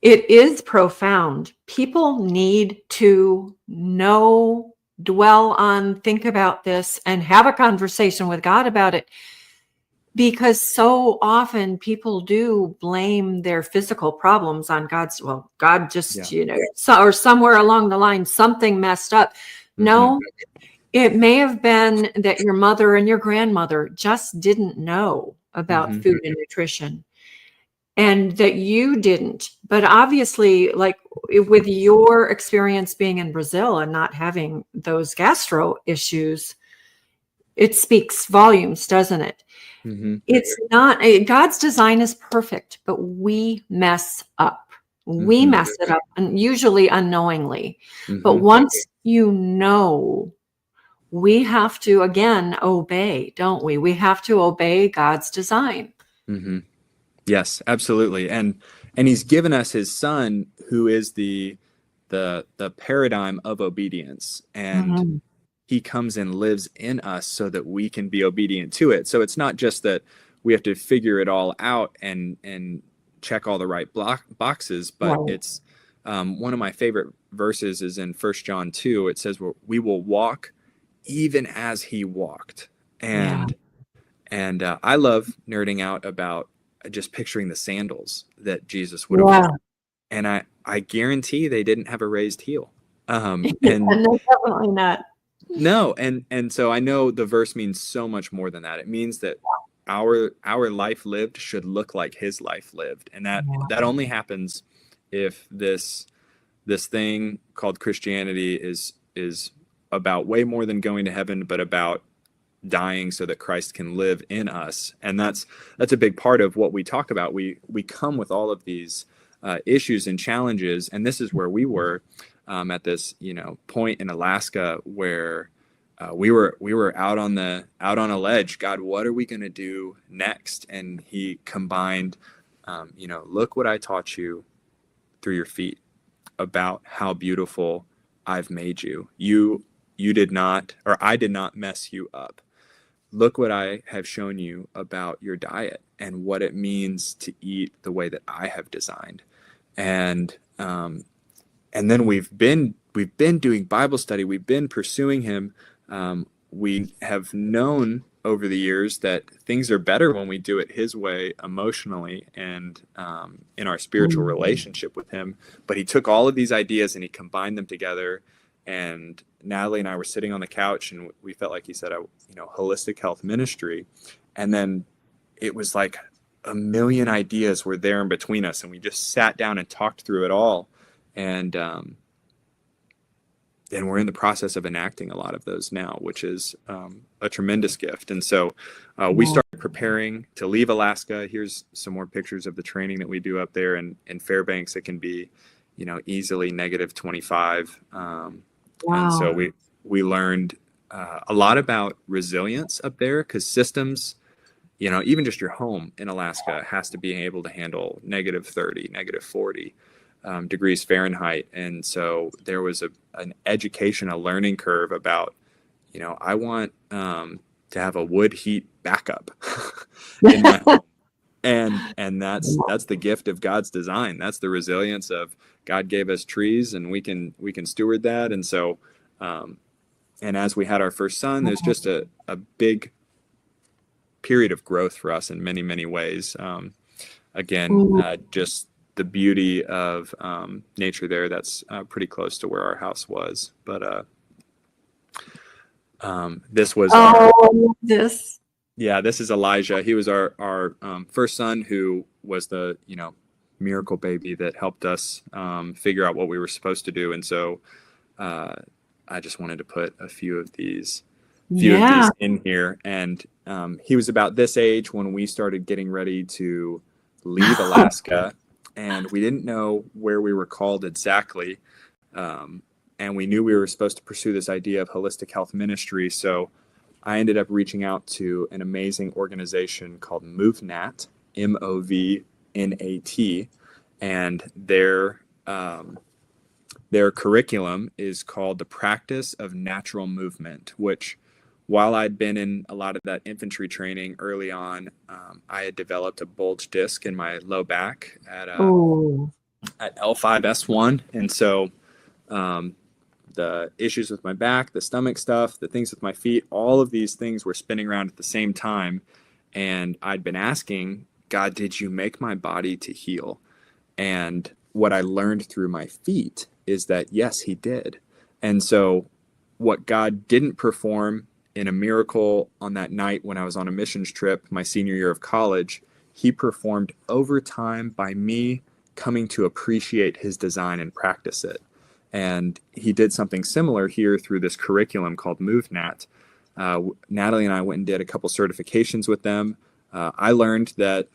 It is profound. People need to know, dwell on, think about this, and have a conversation with God about it. Because so often people do blame their physical problems on God just, or somewhere along the line, something messed up. Mm-hmm. No, it may have been that your mother and your grandmother just didn't know about Mm-hmm. food and nutrition, and that you didn't. But obviously, like with your experience being in Brazil and not having those gastro issues, it speaks volumes, doesn't it? Mm-hmm. It's not, God's design is perfect, but we mess up. We Mm-hmm. mess it up, and usually unknowingly. Mm-hmm. But once we have to, again, obey, don't we? We have to obey God's design. Mm-hmm. Yes, absolutely. And he's given us his son, who is the paradigm of obedience. And he comes and lives in us so that we can be obedient to it. So it's not just that we have to figure it all out and check all the right boxes, but it's one of my favorite verses is in 1 John 2. It says, we will walk even as he walked. And I love nerding out about just picturing the sandals that Jesus would have worn. And I guarantee they didn't have a raised heel. And No, definitely not. No, and so I know the verse means so much more than that. It means that our life lived should look like his life lived, and that only happens if this thing called Christianity is about way more than going to heaven, but about dying so that Christ can live in us. And that's a big part of what we talk about. We come with all of these issues and challenges, and this is where we were at this point in Alaska where we were out on a ledge. God, what are we going to do next? And he combined look what I taught you through your feet about how beautiful I've made you. You did not, or I did not mess you up. Look what I have shown you about your diet and what it means to eat the way that I have designed. And then we've been doing Bible study. We've been pursuing him. We have known over the years that things are better when we do it his way emotionally and in our spiritual relationship with him. But he took all of these ideas and he combined them together. And Natalie and I were sitting on the couch, and we felt like he said, holistic health ministry. And then it was like a million ideas were there in between us, and we just sat down and talked through it all. And we're in the process of enacting a lot of those now, which is a tremendous gift. And so we started preparing to leave Alaska. Here's some more pictures of the training that we do up there in Fairbanks. It can be, easily negative 25. And so Wow. we learned a lot about resilience up there, because systems, even just your home in Alaska has to be able to handle negative 30, negative 40 degrees Fahrenheit. And so there was an education, a learning curve about, I want to have a wood heat backup in my home. And that's the gift of God's design. That's the resilience of God gave us trees, and we can steward that. And so, and as we had our first son, there's just a big period of growth for us in many, many ways. Just the beauty of nature there. That's pretty close to where our house was. But this was this. Yeah, this is Elijah. He was our first son, who was the miracle baby that helped us figure out what we were supposed to do. And so I just wanted to put a few of these in here. And he was about this age when we started getting ready to leave Alaska, and we didn't know where we were called exactly. And we knew we were supposed to pursue this idea of holistic health ministry. So I ended up reaching out to an amazing organization called MoveNat, MOVNAT, and their curriculum is called the Practice of Natural Movement, which, while I'd been in a lot of that infantry training early on, I had developed a bulge disc in my low back at L5S1. And so the issues with my back, the stomach stuff, the things with my feet, all of these things were spinning around at the same time. And I'd been asking God, did you make my body to heal? And what I learned through my feet is that, yes, he did. And so what God didn't perform in a miracle on that night when I was on a missions trip, my senior year of college, he performed over time by me coming to appreciate his design and practice it. And he did something similar here through this curriculum called MoveNat. Natalie and I went and did a couple certifications with them. I learned that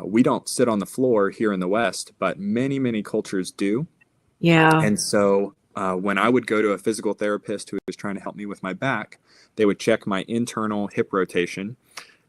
we don't sit on the floor here in the West, but many, many cultures do. Yeah. And so when I would go to a physical therapist who was trying to help me with my back, they would check my internal hip rotation,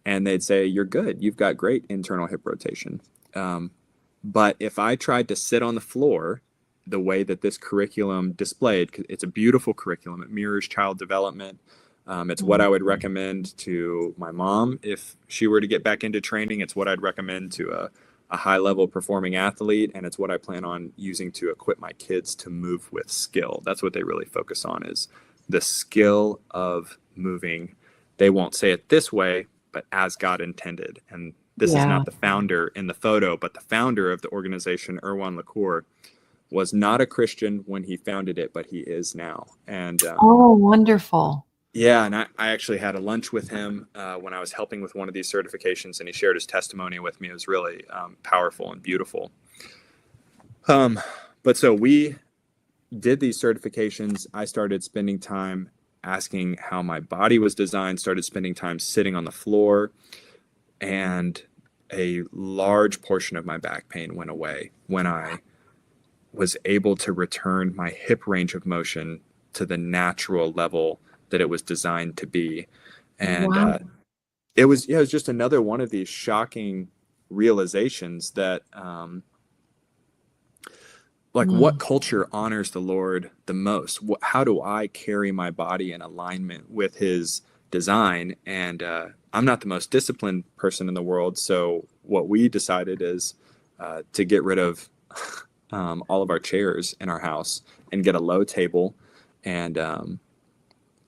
and they'd say, you're good. You've got great internal hip rotation. But if I tried to sit on the floor the way that this curriculum displayed, it's a beautiful curriculum. It mirrors child development. It's what I would recommend to my mom if she were to get back into training. It's what I'd recommend to a high-level performing athlete, and it's what I plan on using to equip my kids to move with skill. That's what they really focus on, is the skill of moving. They won't say it this way, but as God intended. And this is not the founder in the photo, but the founder of the organization, Erwan LaCour, was not a Christian when he founded it, but he is now. And wonderful. Yeah, and I actually had a lunch with him when I was helping with one of these certifications, and he shared his testimony with me. It was really powerful and beautiful. But so we did these certifications. I started spending time asking how my body was designed, started spending time sitting on the floor, and a large portion of my back pain went away when I was able to return my hip range of motion to the natural level that it was designed to be. And it was just another one of these shocking realizations that what culture honors the Lord the most? How do I carry my body in alignment with his design? And I'm not the most disciplined person in the world, so what we decided is to get rid of all of our chairs in our house and get a low table and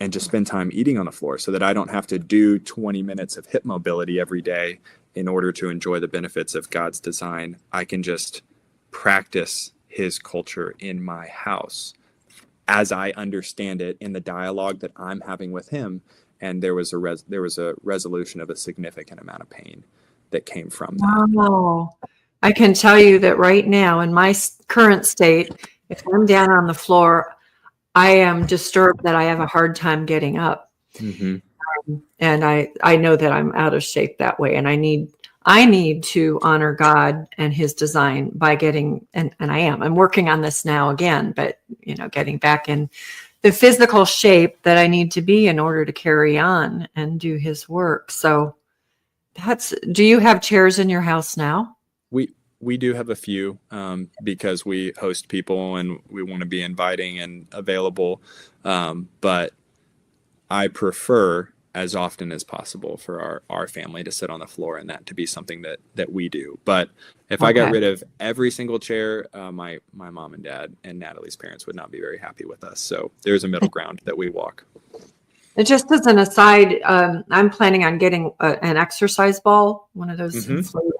just spend time eating on the floor, so that I don't have to do 20 minutes of hip mobility every day in order to enjoy the benefits of God's design. I can just practice his culture in my house as I understand it in the dialogue that I'm having with him. And there was a resolution of a significant amount of pain that came from that. Wow. I can tell you that right now in my current state, if I'm down on the floor, I am disturbed that I have a hard time getting up. Mm-hmm. And I know that I'm out of shape that way, and I need I need to honor God and his design by getting, and I'm working on this now again, but getting back in the physical shape that I need to be in order to carry on and do his work. So do you have chairs in your house now? We do have a few, because we host people and we want to be inviting and available. But I prefer as often as possible for our family to sit on the floor, and that to be something that we do. But if I got rid of every single chair, my mom and dad and Natalie's parents would not be very happy with us. So there's a middle ground that we walk. It just as an aside, I'm planning on getting an exercise ball, one of those inflatable.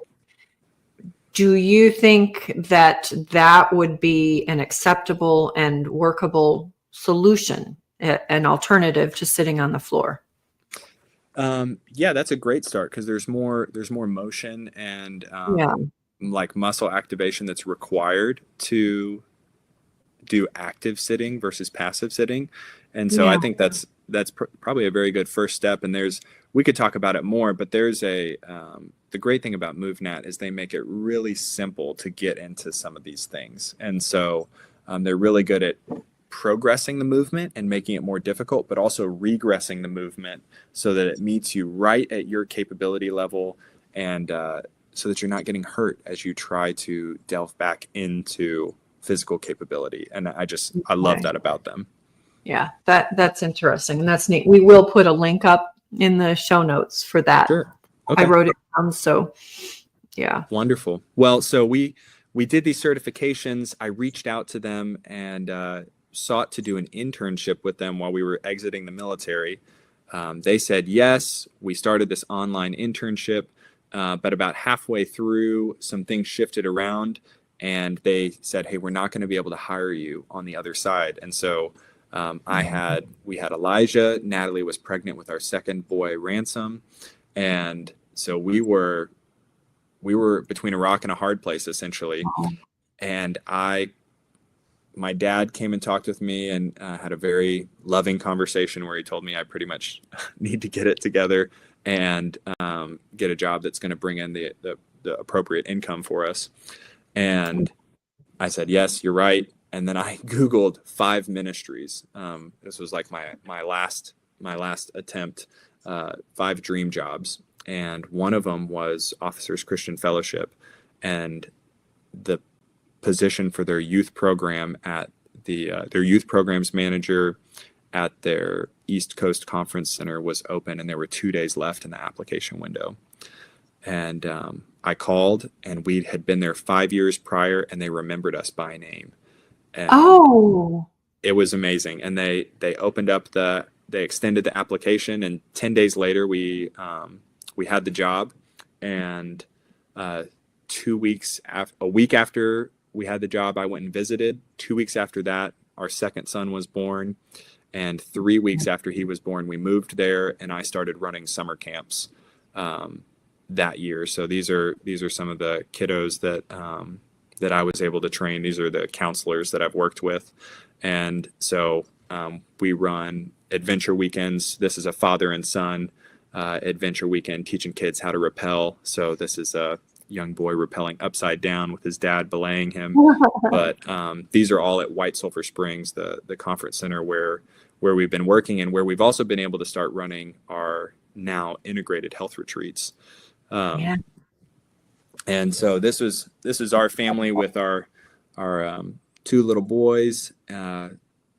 Do you think that would be an acceptable and workable solution, an alternative to sitting on the floor? Yeah, that's a great start, because there's more motion and like muscle activation that's required to do active sitting versus passive sitting. And so I think that's probably a very good first step. And we could talk about it more, but there's the great thing about MoveNat is they make it really simple to get into some of these things. And so they're really good at progressing the movement and making it more difficult, but also regressing the movement so that it meets you right at your capability level, and so that you're not getting hurt as you try to delve back into physical capability. And I love that about them. Yeah, that's interesting, and that's neat. We will put a link up in the show notes for that. Sure. Okay. I wrote it down, so yeah. Wonderful. Well, so we did these certifications. I reached out to them and sought to do an internship with them while we were exiting the military. They said yes. We started this online internship, but about halfway through, some things shifted around, and they said, "Hey, we're not going to be able to hire you on the other side." And so we had Elijah. Natalie was pregnant with our second boy, Ransom, and so we were between a rock and a hard place, essentially. And my dad came and talked with me and had a very loving conversation where he told me I pretty much need to get it together and get a job that's going to bring in the appropriate income for us. And I said, yes, you're right. And then I Googled 5 ministries. This was like my last attempt, 5 dream jobs. And one of them was Officers Christian Fellowship, and the position for their youth program at their youth programs manager at their East Coast Conference Center was open, and there were 2 days left in the application window. And I called, and we had been there 5 years prior, and they remembered us by name. And it was amazing. And they opened up they extended the application, and 10 days later we had the job. And a week after we had the job, I went and visited. 2 weeks after that, our second son was born. And 3 weeks after he was born, we moved there, and I started running summer camps that year. So these are some of the kiddos that I was able to train. These are the counselors that I've worked with. And so we run adventure weekends. This is a father and son adventure weekend, teaching kids how to rappel. So this is a young boy rappelling upside down with his dad belaying him. But these are all at White Sulphur Springs, the conference center where we've been working, and where we've also been able to start running our now integrated health retreats. And so this is our family with our 2 little boys.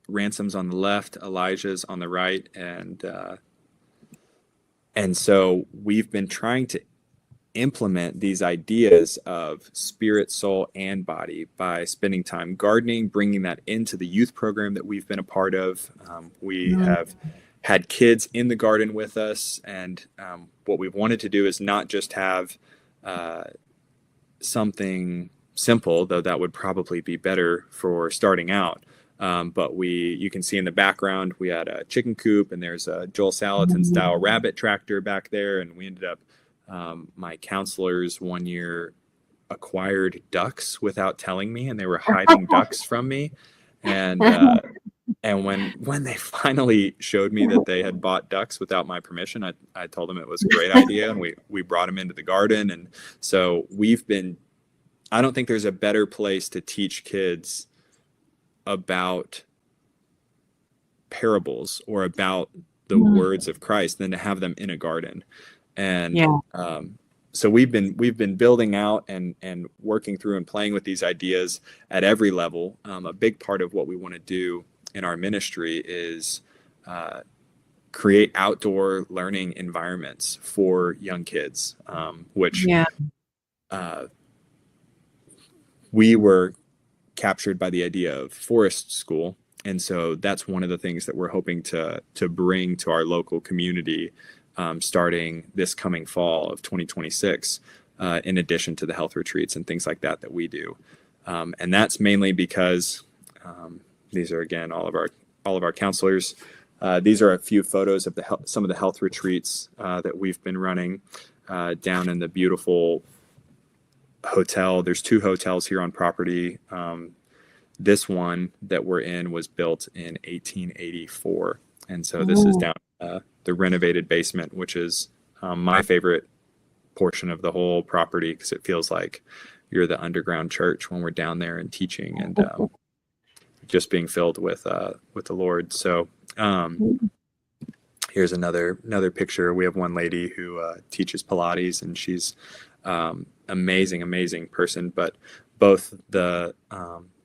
Ransom's on the left, Elijah's on the right, and so we've been trying to implement these ideas of spirit, soul, and body by spending time gardening, bringing that into the youth program that we've been a part of. We have had kids in the garden with us, and what we've wanted to do is not just have something simple, though that would probably be better for starting out. But you can see in the background, we had a chicken coop, and there's a Joel Salatin style rabbit tractor back there. And we ended up, my counselors one year acquired ducks without telling me, and they were hiding ducks from me. And And when they finally showed me that they had bought ducks without my permission, I told them it was a great idea, and we brought them into the garden. And so I don't think there's a better place to teach kids about parables or about the words of Christ than to have them in a garden. And Yeah. So we've been building out and working through and playing with these ideas at every level. A big part of what we want to do in our ministry is create outdoor learning environments for young kids, which Yeah. We were captured by the idea of forest school. And so that's one of the things that we're hoping to bring to our local community starting this coming fall of 2026, in addition to the health retreats and things like that we do. And that's mainly because these are, again, all of our counselors. These are a few photos of some of the health retreats that we've been running down in the beautiful hotel. There's 2 hotels here on property. This one that we're in was built in 1884. And so this is down the renovated basement, which is my favorite portion of the whole property, because it feels like you're the underground church when we're down there and teaching and just being filled with the Lord. So here's another picture. We have one lady who teaches Pilates, and she's amazing person. But both the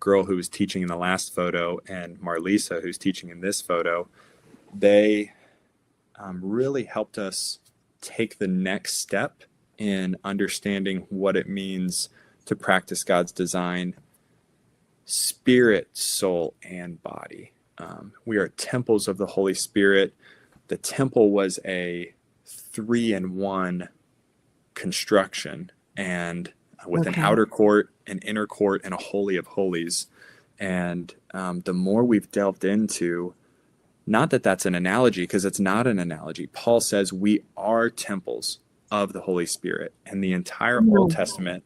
girl who was teaching in the last photo and Marlisa, who's teaching in this photo, they really helped us take the next step in understanding what it means to practice God's design, spirit, soul, and body. We are temples of the Holy Spirit. The temple was a 3-in-1 construction, and with an outer court, an inner court, and a holy of holies. And the more we've delved into, not that that's an analogy, because it's not an analogy. Paul says we are temples of the Holy Spirit, and the entire Old Testament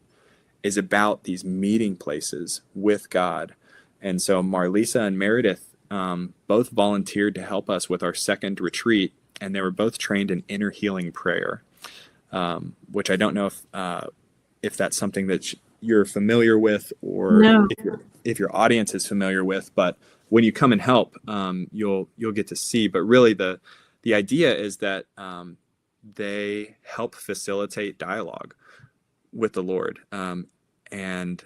is about these meeting places with God. And so Marlisa and Meredith both volunteered to help us with our second retreat, and they were both trained in inner healing prayer, which I don't know if that's something that you're familiar with, or if your audience is familiar with. But when you come and help, you'll get to see. But really, the idea is that they help facilitate dialogue with the Lord, and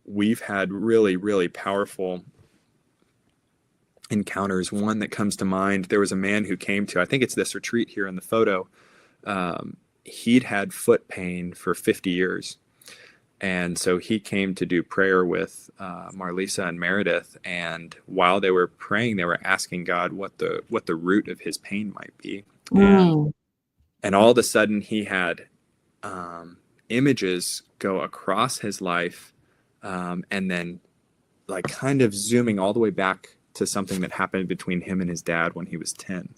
we've had really powerful encounters. One that comes to mind, there was a man who came to, I think it's this retreat here in the photo. He'd had foot pain for 50 years. And so he came to do prayer with Marlisa and Meredith. And while they were praying, they were asking God what the root of his pain might be. And all of a sudden he had images go across his life, and then like kind of zooming all the way back to something that happened between him and his dad when he was 10.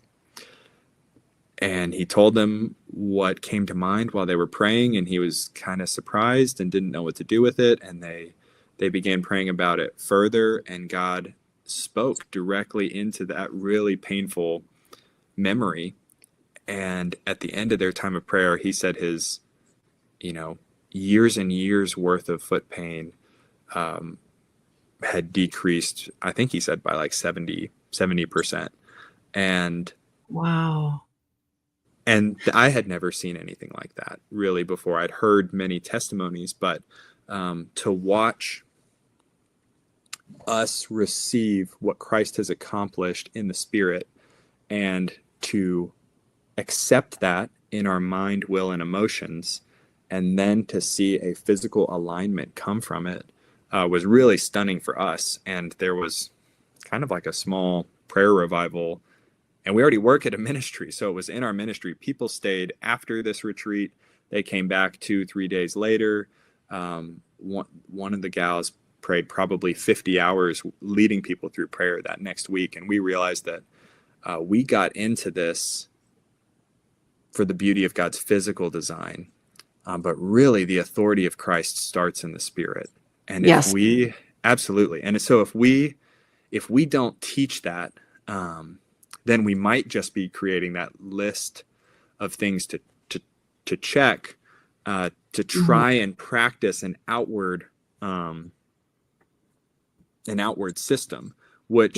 And he told them what came to mind while they were praying, and he was kind of surprised and didn't know what to do with it. And they began praying about it further, and God spoke directly into that really painful memory. And at the end of their time of prayer, he said his, years and years worth of foot pain had decreased, I think he said, by like 70%. And wow. And I had never seen anything like that really before. I'd heard many testimonies, but to watch us receive what Christ has accomplished in the Spirit, and to accept that in our mind, will, and emotions, and then to see a physical alignment come from it, was really stunning for us. And there was kind of like a small prayer revival. And we already work at a ministry, so it was in our ministry. People stayed after this retreat. They came back 2-3 days later. One of the gals prayed probably 50 hours leading people through prayer that next week. And we realized that we got into this for the beauty of God's physical design. But really, the authority of Christ starts in the Spirit. And Yes. absolutely. And so if we if we don't teach that, then we might just be creating that list of things to check, to try and practice an outward system, which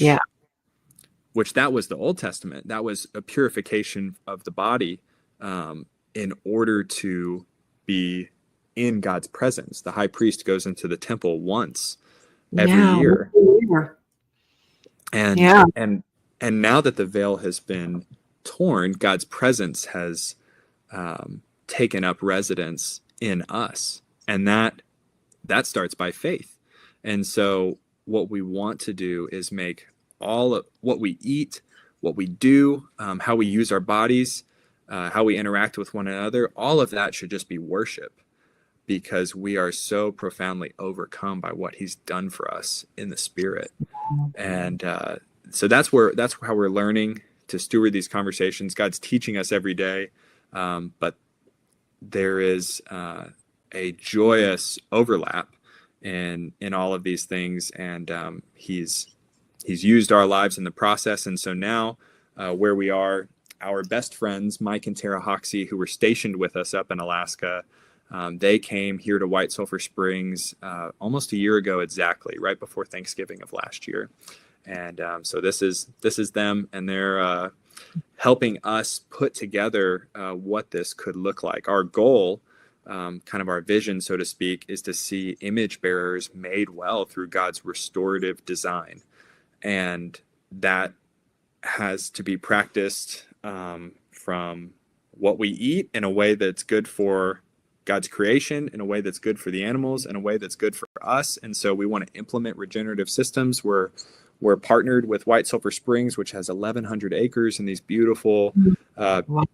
that was the Old Testament. That was a purification of the body, in order to be in God's presence. The high priest goes into the temple once every year. And now that the veil has been torn, God's presence has taken up residence in us, and that starts by faith. And so what we want to do is make all of what we eat, what we do, how we use our bodies, how we interact with one another, all of that should just be worship, because we are so profoundly overcome by what he's done for us in the Spirit. And so that's how we're learning to steward these conversations. God's teaching us every day, but there is a joyous overlap in all of these things, and he's used our lives in the process. And so now, where we are, our best friends, Mike and Tara Hoxie, who were stationed with us up in Alaska, they came here to White Sulphur Springs almost a year ago exactly, right before Thanksgiving of last year. And so this is them, and they're helping us put together what this could look like. Our goal, kind of our vision, so to speak, is to see image bearers made well through God's restorative design. And that has to be practiced from what we eat in a way that's good for God's creation, in a way that's good for the animals, in a way that's good for us. And so we want to implement regenerative systems. We're partnered with White Sulphur Springs, which has 1,100 acres in these beautiful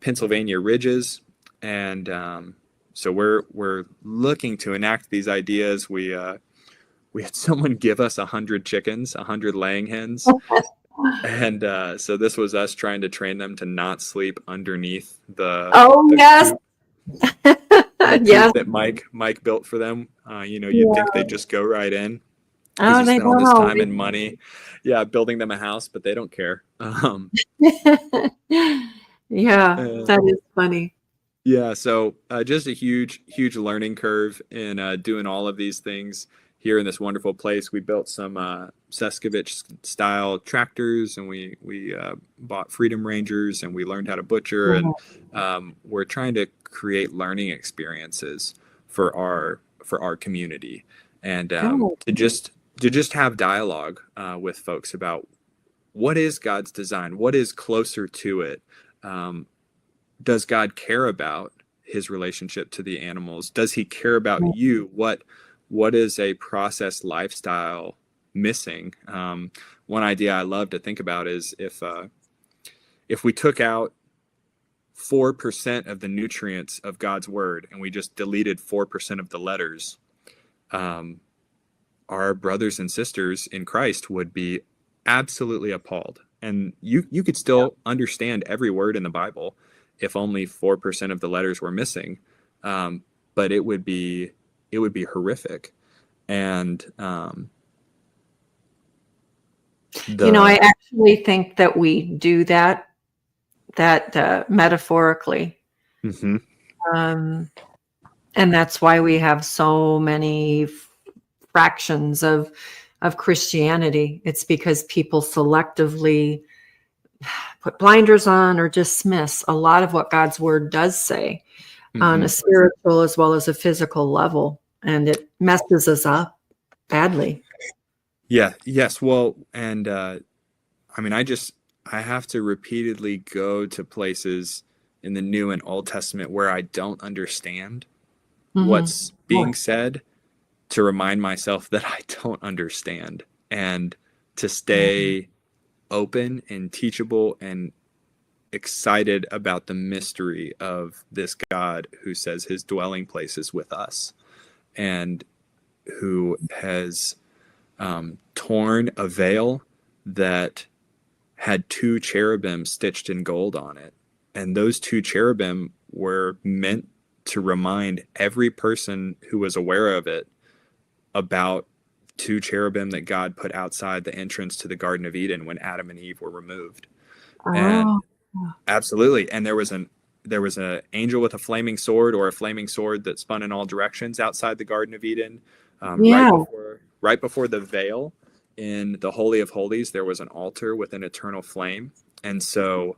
Pennsylvania ridges. And so we're looking to enact these ideas. We had someone give us 100 chickens, 100 laying hens. And so this was us trying to train them to not sleep underneath the coop that Mike built for them. You'd think they'd just go right in, because you spent all this time and money building them a house, but they don't care. That is funny. So just a huge learning curve in doing all of these things here in this wonderful place. We built some Seskovich style tractors, and we bought Freedom Rangers, and we learned how to butcher. And we're trying to create learning experiences for our community, and to just have dialogue with folks about what is God's design, what is closer to it. Does God care about his relationship to the animals? Does he care about you? What is a processed lifestyle missing? One idea I love to think about is if we took out 4% of the nutrients of God's word and we just deleted 4% of the letters, our brothers and sisters in Christ would be absolutely appalled. And you could still understand every word in the Bible if only 4% of the letters were missing, but it would be horrific. And I actually think that we do that metaphorically. And that's why we have so many fractions of Christianity. It's because people selectively put blinders on or dismiss a lot of what God's word does say on a spiritual as well as a physical level, and it messes us up badly. Yes. Well, and I have to repeatedly go to places in the New and Old Testament where I don't understand what's being said, to remind myself that I don't understand, and to stay open and teachable and excited about the mystery of this God who says his dwelling place is with us, and who has torn a veil that had 2 cherubim stitched in gold on it. And those 2 cherubim were meant to remind every person who was aware of it about two cherubim that God put outside the entrance to the Garden of Eden when Adam and Eve were removed. And Oh, absolutely. And there was an angel with a flaming sword, or a flaming sword that spun in all directions outside the Garden of Eden. yeah. Right before the veil in the Holy of Holies, there was an altar with an eternal flame. And so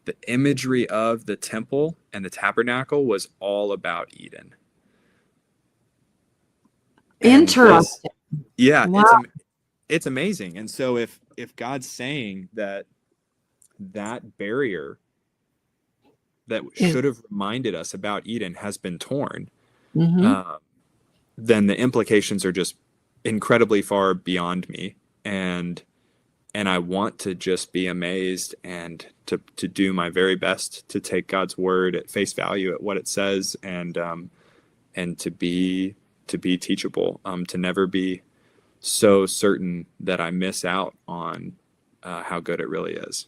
the imagery of the temple and the tabernacle was all about Eden. And Interesting. yeah, Wow. it's amazing. And so if God's saying that barrier that should have reminded us about Eden has been torn, Mm-hmm. then the implications are just incredibly far beyond me. And I want to just be amazed and to do my very best to take God's word at face value at what it says, and to be teachable, to never be so certain that I miss out on how good it really is.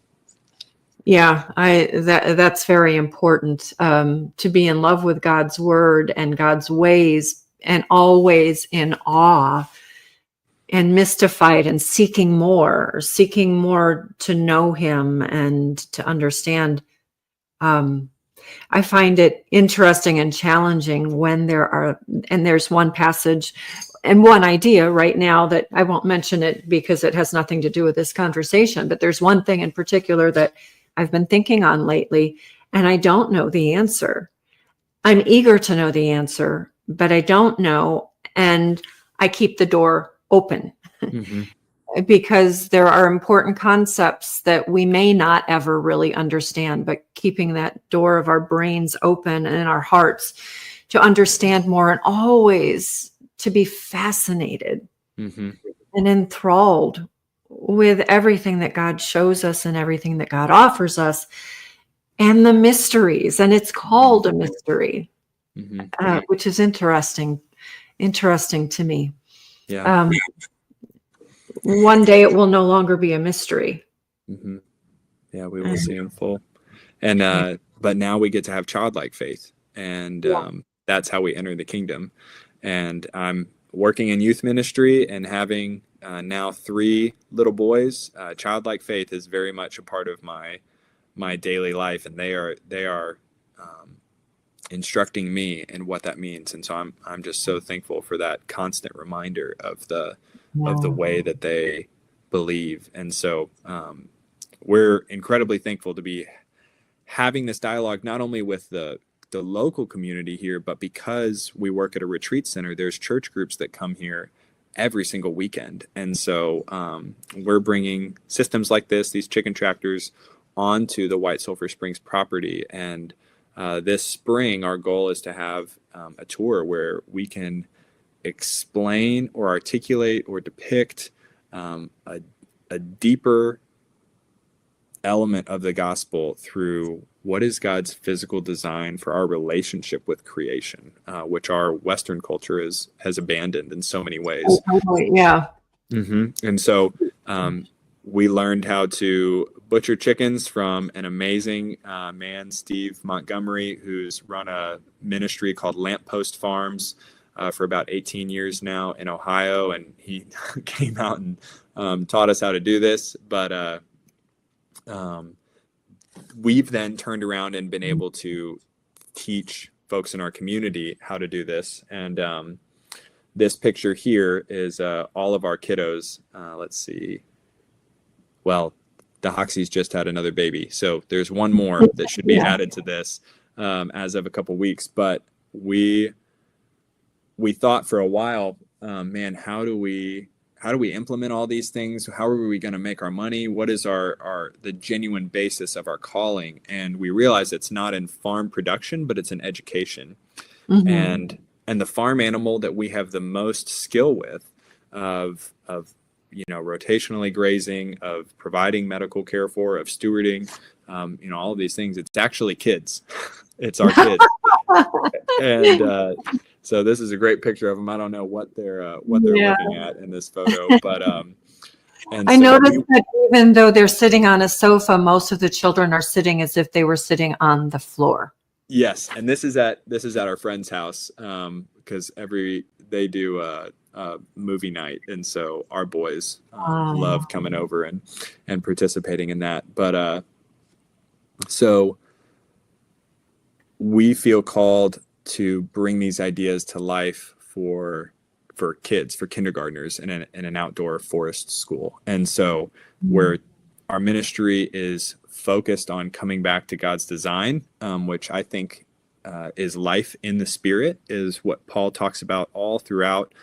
Yeah, that's very important, to be in love with God's word and God's ways, and always in awe and mystified and seeking more to know him and to understand. I find it interesting and challenging when there's one passage and one idea right now that I won't mention it because it has nothing to do with this conversation, but there's one thing in particular that I've been thinking on lately, and I don't know the answer. I'm eager to know the answer, but I don't know. And I keep the door open because there are important concepts that we may not ever really understand, but keeping that door of our brains open and our hearts to understand more, and always to be fascinated and enthralled with everything that God shows us and everything that God offers us, and the mysteries. And it's called a mystery, which is interesting to me. Yeah. One day it will no longer be a mystery. Yeah, we will see in full. And but now we get to have childlike faith, and that's how we enter the kingdom. And I'm working in youth ministry and having now 3 little boys. Childlike faith is very much a part of my daily life, and they are instructing me in what that means. And so I'm just so thankful for that constant reminder of the way that they believe. And so we're incredibly thankful to be having this dialogue, not only with the local community here, but because we work at a retreat center, there's church groups that come here every single weekend. And so we're bringing systems like these chicken tractors, onto the White Sulphur Springs property. And this spring, our goal is to have a tour where we can explain or articulate or depict a deeper element of the gospel through what is God's physical design for our relationship with creation, which our Western culture has abandoned in so many ways. Yeah. And so we learned how to butcher chickens from an amazing man, Steve Montgomery, who's run a ministry called Lamppost Farms for about 18 years now in Ohio. And he came out and taught us how to do this. But we've then turned around and been able to teach folks in our community how to do this. And this picture here is all of our kiddos. Let's see. Well, the Hoxies just had another baby, so there's one more that should be added to this as of a couple weeks. But we thought for a while, man, how do we implement all these things? How are we going to make our money? What is the genuine basis of our calling? And we realized it's not in farm production, but it's in education. And the farm animal that we have the most skill with of rotationally grazing, of providing medical care for, of stewarding, all of these things, it's actually kids. It's our kids. And so this is a great picture of them. I don't know what they're looking at in this photo, but and I noticed that even though they're sitting on a sofa, most of the children are sitting as if they were sitting on the floor. Yes, and this is at our friend's house because they do a movie night, and so our boys Ah, love coming over and participating in that. But so we feel called to bring these ideas to life for kids, for kindergartners in an outdoor forest school. And so where our ministry is focused on coming back to God's design, which I think is life in the Spirit, is what Paul talks about all throughout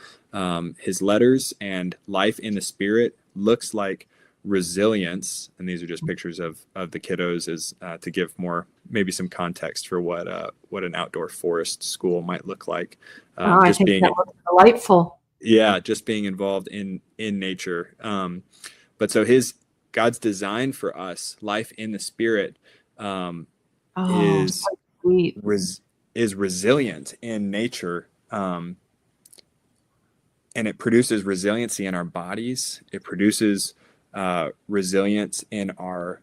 his letters. And life in the Spirit looks like resilience, and these are just pictures of the kiddos, is to give more, maybe some context for what an outdoor forest school might look like. I Just think being, that looks delightful. yeah, just being involved in nature. But so God's design for us, life in the Spirit, Oh, is so sweet. is resilient in nature, and it produces resiliency in our bodies. It produces resilience in our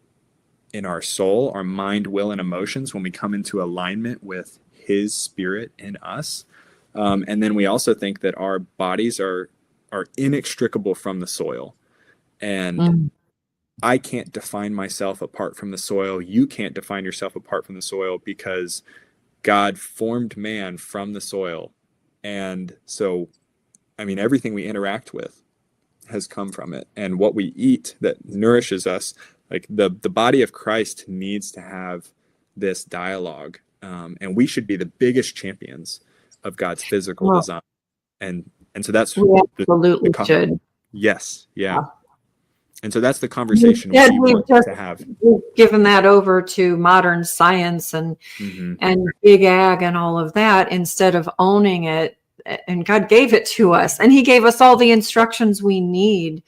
soul, our mind, will, and emotions when we come into alignment with His Spirit in us. And then we also think that our bodies are inextricable from the soil, and I can't define myself apart from the soil. You can't define yourself apart from the soil, because God formed man from the soil. And so, I mean, everything we interact with has come from it. And what we eat that nourishes us, like the body of Christ needs to have this dialogue. And we should be the biggest champions of God's physical Well, design. And so that's we absolutely should. Yes. Yeah. Yeah. And so that's the conversation Instead, we we've want just to have. given that over to modern science and big ag and all of that, instead of owning it. And God gave it to us, and He gave us all the instructions we need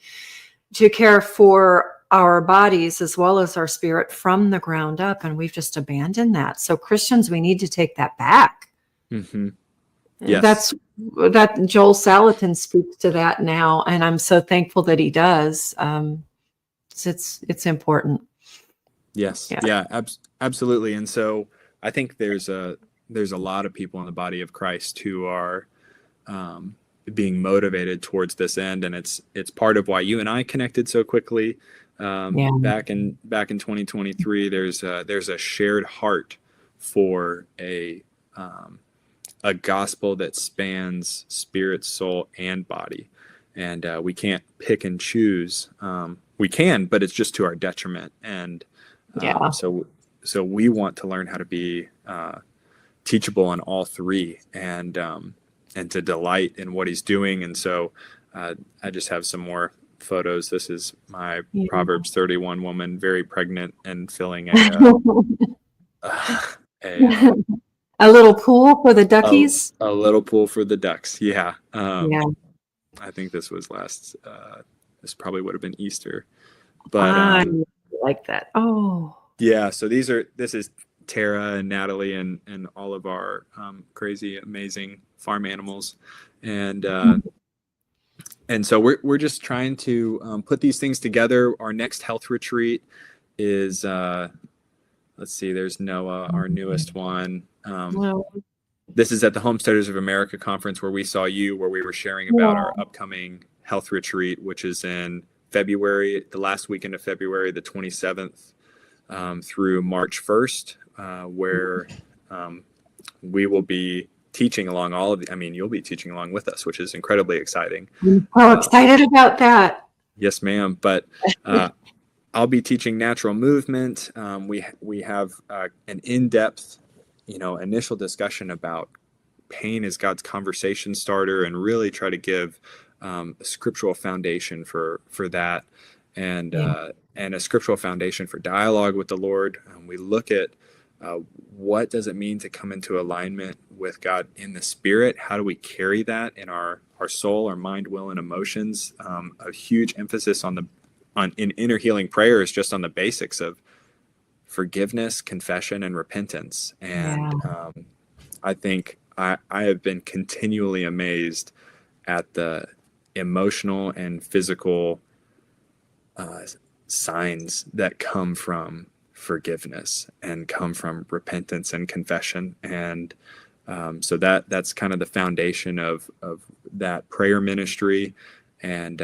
to care for our bodies as well as our spirit from the ground up, and we've just abandoned that. So Christians, we need to take that back. Mm-hmm. Yes. That Joel Salatin speaks to that now, and I'm so thankful that he does. It's important. Yes. Yeah, absolutely. And so I think there's a lot of people in the body of Christ who are being motivated towards this end, and it's part of why you and I connected so quickly back in 2023. There's a shared heart for a gospel that spans spirit, soul, and body, and we can't pick and choose. We can, but it's just to our detriment. And so we want to learn how to be teachable in all three, and to delight in what He's doing. And so I just have some more photos. This is my Proverbs 31 woman, very pregnant and filling a little pool for the duckies. A little pool for the ducks. Yeah. I think this was this probably would have been Easter, but I like that. Oh, yeah. So this is Tara and Natalie and all of our crazy, amazing farm animals. And so we're just trying to put these things together. Our next health retreat is, let's see, there's Noah, our newest one. This is at the Homesteaders of America conference where we saw you, where we were sharing about our upcoming health retreat, which is in February, the last weekend of February, the 27th through March 1st, where we will be teaching along you'll be teaching along with us, which is incredibly exciting. I'm excited about that. Yes, ma'am. But I'll be teaching natural movement. We have an in-depth, initial discussion about pain as God's conversation starter, and really try to give a scriptural foundation for that, and a scriptural foundation for dialogue with the Lord. We look at what does it mean to come into alignment with God in the Spirit? How do we carry that in our soul, our mind, will, and emotions? A huge emphasis in inner healing prayers, just on the basics of forgiveness, confession, and repentance. And I think I have been continually amazed at the emotional and physical signs that come from forgiveness and come from repentance and confession. And so that's kind of the foundation of that prayer ministry. And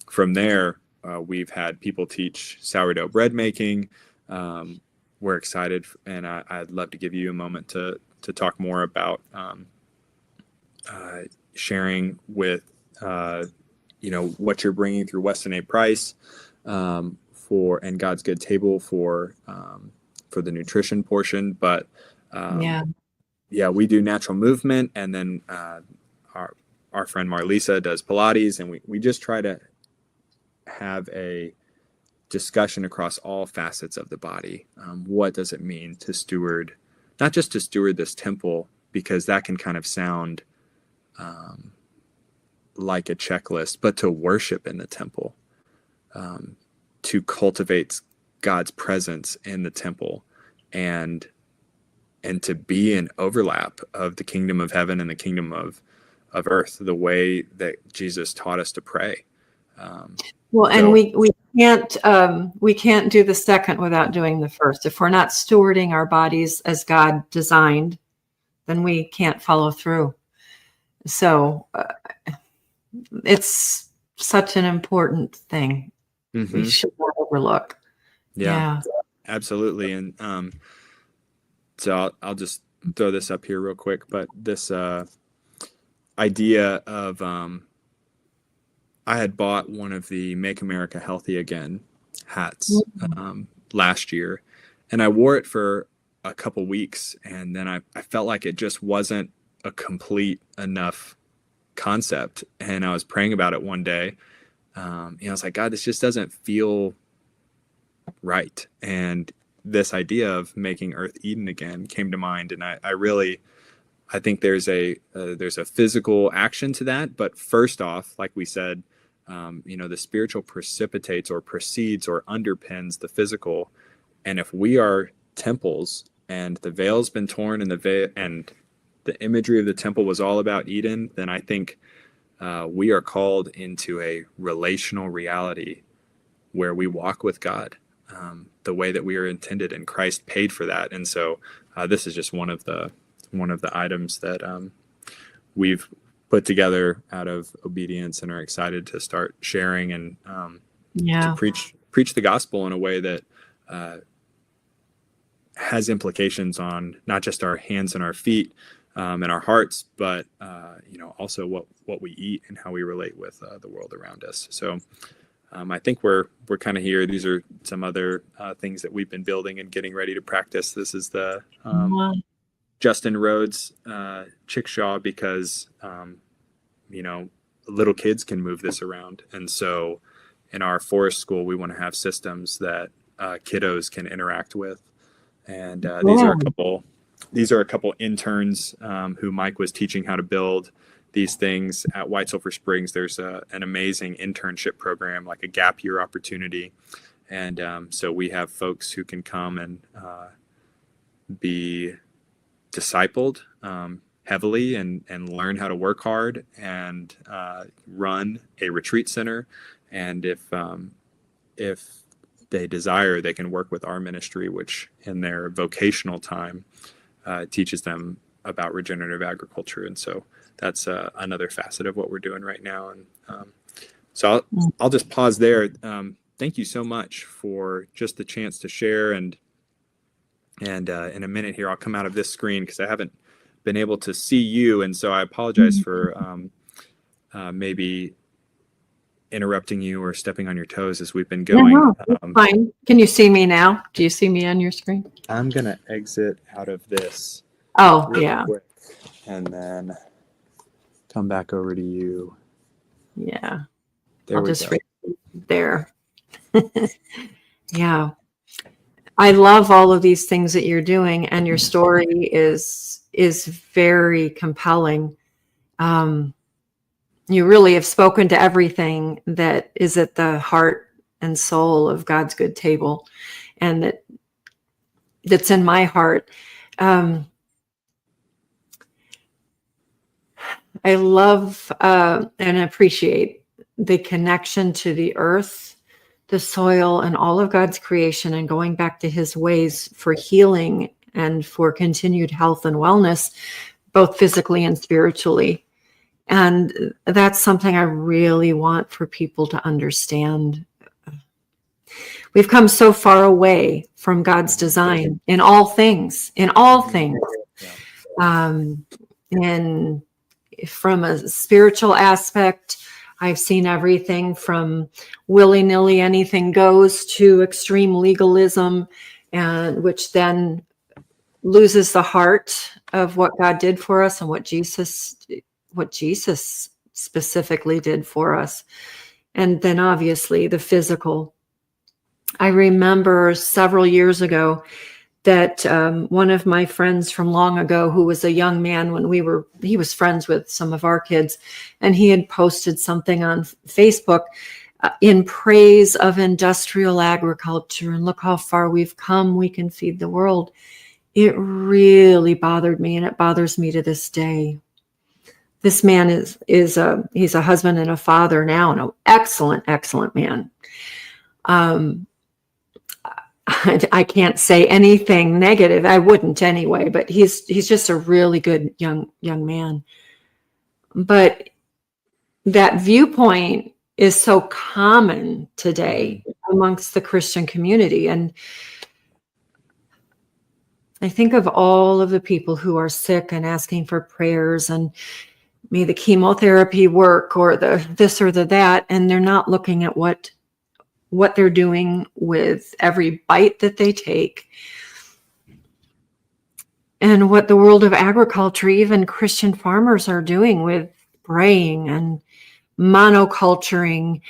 from there, we've had people teach sourdough bread making. We're excited, and I'd love to give you a moment to talk more about sharing with what you're bringing through Weston A. Price and God's Good Table for the nutrition portion. But we do natural movement, and then our friend Marlisa does Pilates, and we just try to have a discussion across all facets of the body. What does it mean to steward, not just to steward this temple, because that can kind of sound like a checklist, but to worship in the temple, to cultivate God's presence in the temple, and to be an overlap of the kingdom of heaven and the kingdom of earth, the way that Jesus taught us to pray. We can't do the second without doing the first. If we're not stewarding our bodies as God designed, then we can't follow through. So it's such an important thing. Mm-hmm. We should not overlook. Yeah, absolutely. And so I'll just throw this up here real quick, but this idea of I had bought one of the Make America Healthy Again hats last year, and I wore it for a couple weeks, and then I felt like it just wasn't a complete enough concept. And I was praying about it one day. I was like, God, this just doesn't feel right. And this idea of making Earth Eden again came to mind, and I think there's a physical action to that. But first off, like we said, the spiritual precipitates or precedes or underpins the physical. And if we are temples and the veil's been torn and the imagery of the temple was all about Eden, then I think we are called into a relational reality where we walk with God the way that we are intended, and Christ paid for that. And so this is just one of the items that we've put together out of obedience and are excited to start sharing and to preach the gospel in a way that has implications on not just our hands and our feet and our hearts, but also what we eat and how we relate with the world around us. So I think we're kind of here. These are some other things that we've been building and getting ready to practice. This is the Justin Rhodes chickshaw, because little kids can move this around, and so in our forest school we want to have systems that kiddos can interact with, and these are a couple interns who Mike was teaching how to build these things at White Sulphur Springs. There's an amazing internship program, like a gap year opportunity, and so we have folks who can come and be discipled heavily and learn how to work hard and run a retreat center. And if they desire, they can work with our ministry, which in their vocational time teaches them about regenerative agriculture. And so that's another facet of what we're doing right now. And so I'll just pause there. Thank you so much for just the chance to share. And in a minute here, I'll come out of this screen because I haven't been able to see you. And so I apologize for maybe interrupting you or stepping on your toes as we've been going. Fine. Can you see me now? Do you see me on your screen? I'm going to exit out of this. Oh, yeah. Quick, and then come back over to you. Yeah. I'll just read there. Yeah. I love all of these things that you're doing, and your story is very compelling. You really have spoken to everything that is at the heart and soul of God's good table, and that's in my heart. I love and appreciate the connection to the earth, the soil, and all of God's creation, and going back to his ways for healing and for continued health and wellness, both physically and spiritually. And that's something I really want for people to understand. We've come so far away from God's design in all things, And from a spiritual aspect, I've seen everything from willy-nilly anything goes to extreme legalism, and which then loses the heart of what God did for us and what Jesus specifically did for us. And then obviously the physical. I remember several years ago that one of my friends from long ago, who was a young man when he was friends with some of our kids, and he had posted something on Facebook in praise of industrial agriculture, and look how far we've come, we can feed the world. It really bothered me, and it bothers me to this day. This man he's a husband and a father now, and an excellent man. I can't say anything negative. I wouldn't anyway, but he's just a really good young man. But that viewpoint is so common today amongst the Christian community. And I think of all of the people who are sick and asking for prayers and may the chemotherapy work or the this or the that, and they're not looking at what they're doing with every bite that they take, and what the world of agriculture, even Christian farmers, are doing with spraying and monoculturing.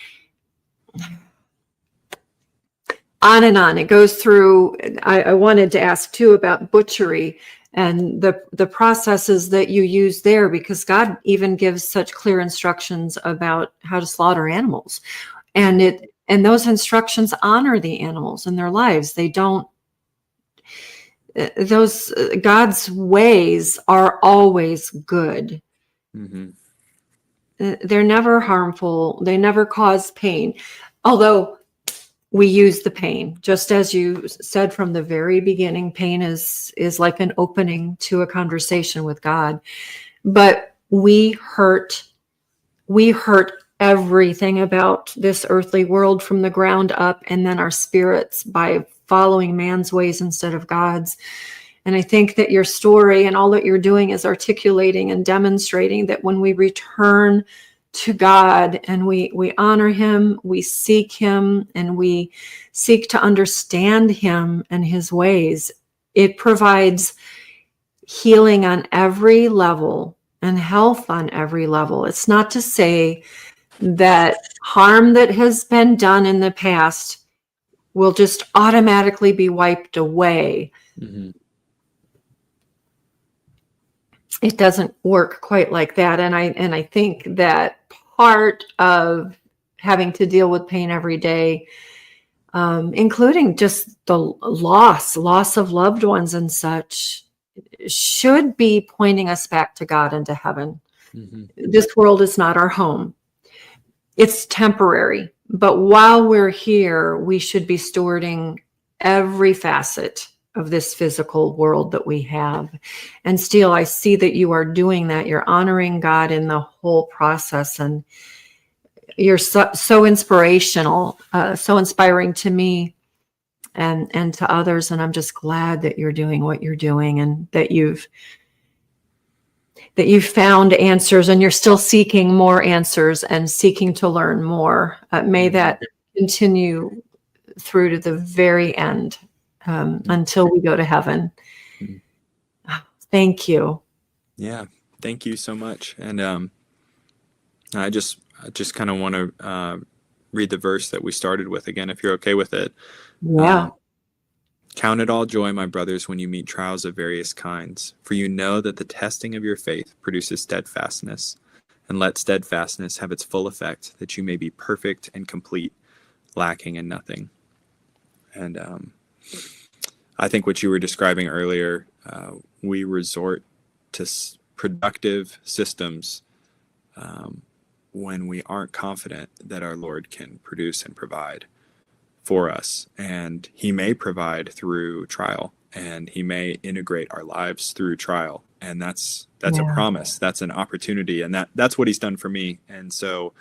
On and on. It goes through. I wanted to ask too about butchery and the processes that you use there, because God even gives such clear instructions about how to slaughter animals. And those instructions honor the animals in their lives. They don't, God's ways are always good. Mm-hmm. They're never harmful. They never cause pain. Although we use the pain, just as you said from the very beginning, pain is like an opening to a conversation with God. But we hurt everything about this earthly world from the ground up, and then our spirits by following man's ways instead of God's. And I think that your story and all that you're doing is articulating and demonstrating that when we return to God and we honor him, we seek him, and we seek to understand him and his ways, it provides healing on every level and health on every level. It's not to say that harm that has been done in the past will just automatically be wiped away. Mm-hmm. It doesn't work quite like that. And I think that part of having to deal with pain every day, including just the loss of loved ones and such, should be pointing us back to God and to heaven. Mm-hmm. This world is not our home. It's temporary. But while we're here, we should be stewarding every facet of this physical world that we have. And Steele, I see that you are doing that. You're honoring God in the whole process, and you're so inspirational, so inspiring to me and to others. And I'm just glad that you're doing what you're doing, and that you've found answers, and you're still seeking more answers and seeking to learn more. May that continue through to the very end. Until we go to heaven. Thank you. Yeah, thank you so much. And I just kind of want to read the verse that we started with again, if you're okay with it. Yeah. Count it all joy, my brothers, when you meet trials of various kinds, for you know that the testing of your faith produces steadfastness. And let steadfastness have its full effect, that you may be perfect and complete, lacking in nothing. And I think what you were describing earlier, we resort to productive systems when we aren't confident that our Lord can produce and provide for us. And he may provide through trial, and he may integrate our lives through trial. And that's a Yeah. promise. That's an opportunity. And that's what he's done for me. And so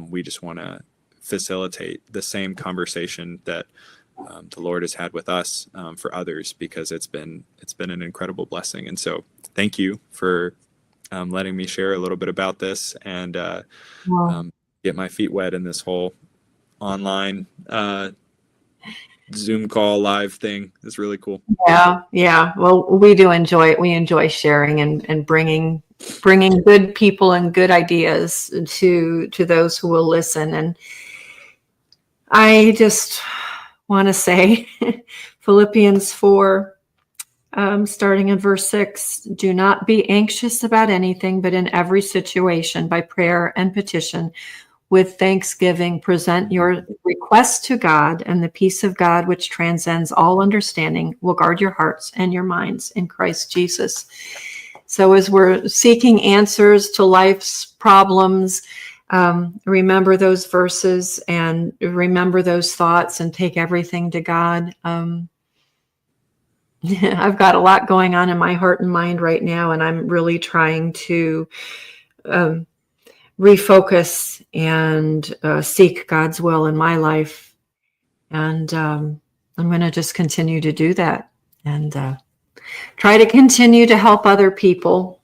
we just want to facilitate the same conversation that the Lord has had with us for others, because it's been an incredible blessing. And so thank you for letting me share a little bit about this and Well, get my feet wet in this whole online Zoom call live thing. It's really cool. yeah. Well, we do enjoy it. We enjoy sharing and bringing good people and good ideas to those who will listen. And I just want to say Philippians 4, starting in verse 6, do not be anxious about anything, but in every situation, by prayer and petition, with thanksgiving, present your requests to God, and the peace of God, which transcends all understanding, will guard your hearts and your minds in Christ Jesus. So as we're seeking answers to life's problems, remember those verses and remember those thoughts and take everything to God. I've got a lot going on in my heart and mind right now, and I'm really trying to refocus and seek God's will in my life. And I'm going to just continue to do that and try to continue to help other people.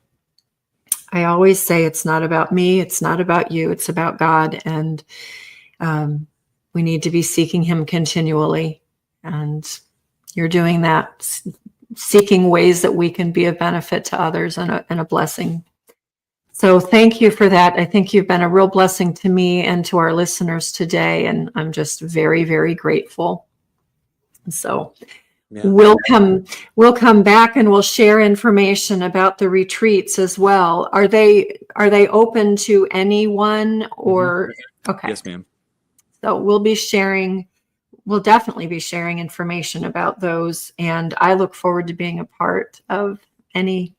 I always say it's not about me, it's not about you, it's about God. And we need to be seeking him continually. And you're doing that, seeking ways that we can be a benefit to others and a blessing. So thank you for that. I think you've been a real blessing to me and to our listeners today. And I'm just very, very grateful. So we'll come back and we'll share information about the retreats as well. Are they open to anyone or? Okay. Yes, ma'am. So we'll definitely be sharing information about those. And I look forward to being a part of any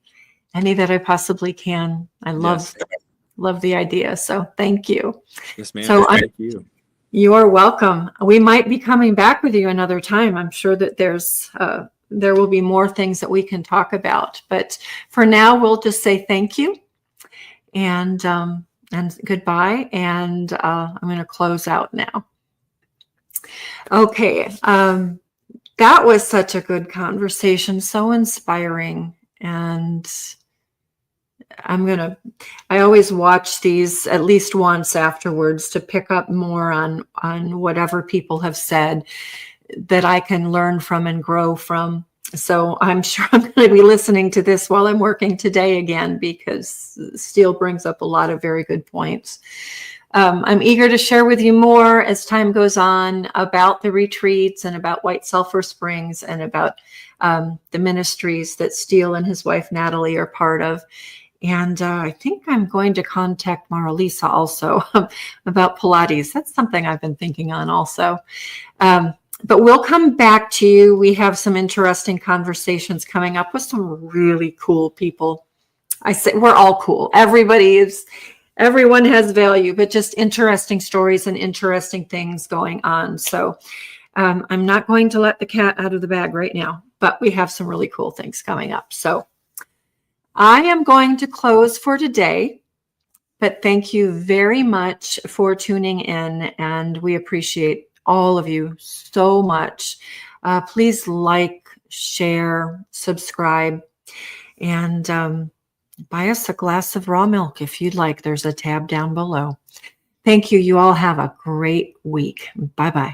that I possibly can. I love the idea. So thank you. Yes, ma'am. So thank you. You're welcome. We might be coming back with you another time. I'm sure that there will be more things that we can talk about. But for now, we'll just say thank you and goodbye. And I'm going to close out now. Okay. That was such a good conversation. So inspiring. And I always watch these at least once afterwards to pick up more on whatever people have said that I can learn from and grow from. So I'm sure I'm going to be listening to this while I'm working today again, because Steele brings up a lot of very good points. I'm eager to share with you more as time goes on about the retreats and about White Sulphur Springs and about the ministries that Steele and his wife Natalie are part of. And I think I'm going to contact Maralisa also about Pilates. That's something I've been thinking on also. But we'll come back to you. We have some interesting conversations coming up with some really cool people. I say we're all cool. Everyone has value, but just interesting stories and interesting things going on. So I'm not going to let the cat out of the bag right now, but we have some really cool things coming up. So I am going to close for today, but thank you very much for tuning in, and we appreciate all of you so much. Please like, share, subscribe, and buy us a glass of raw milk if you'd like. There's a tab down below. Thank you. You all have a great week. Bye-bye.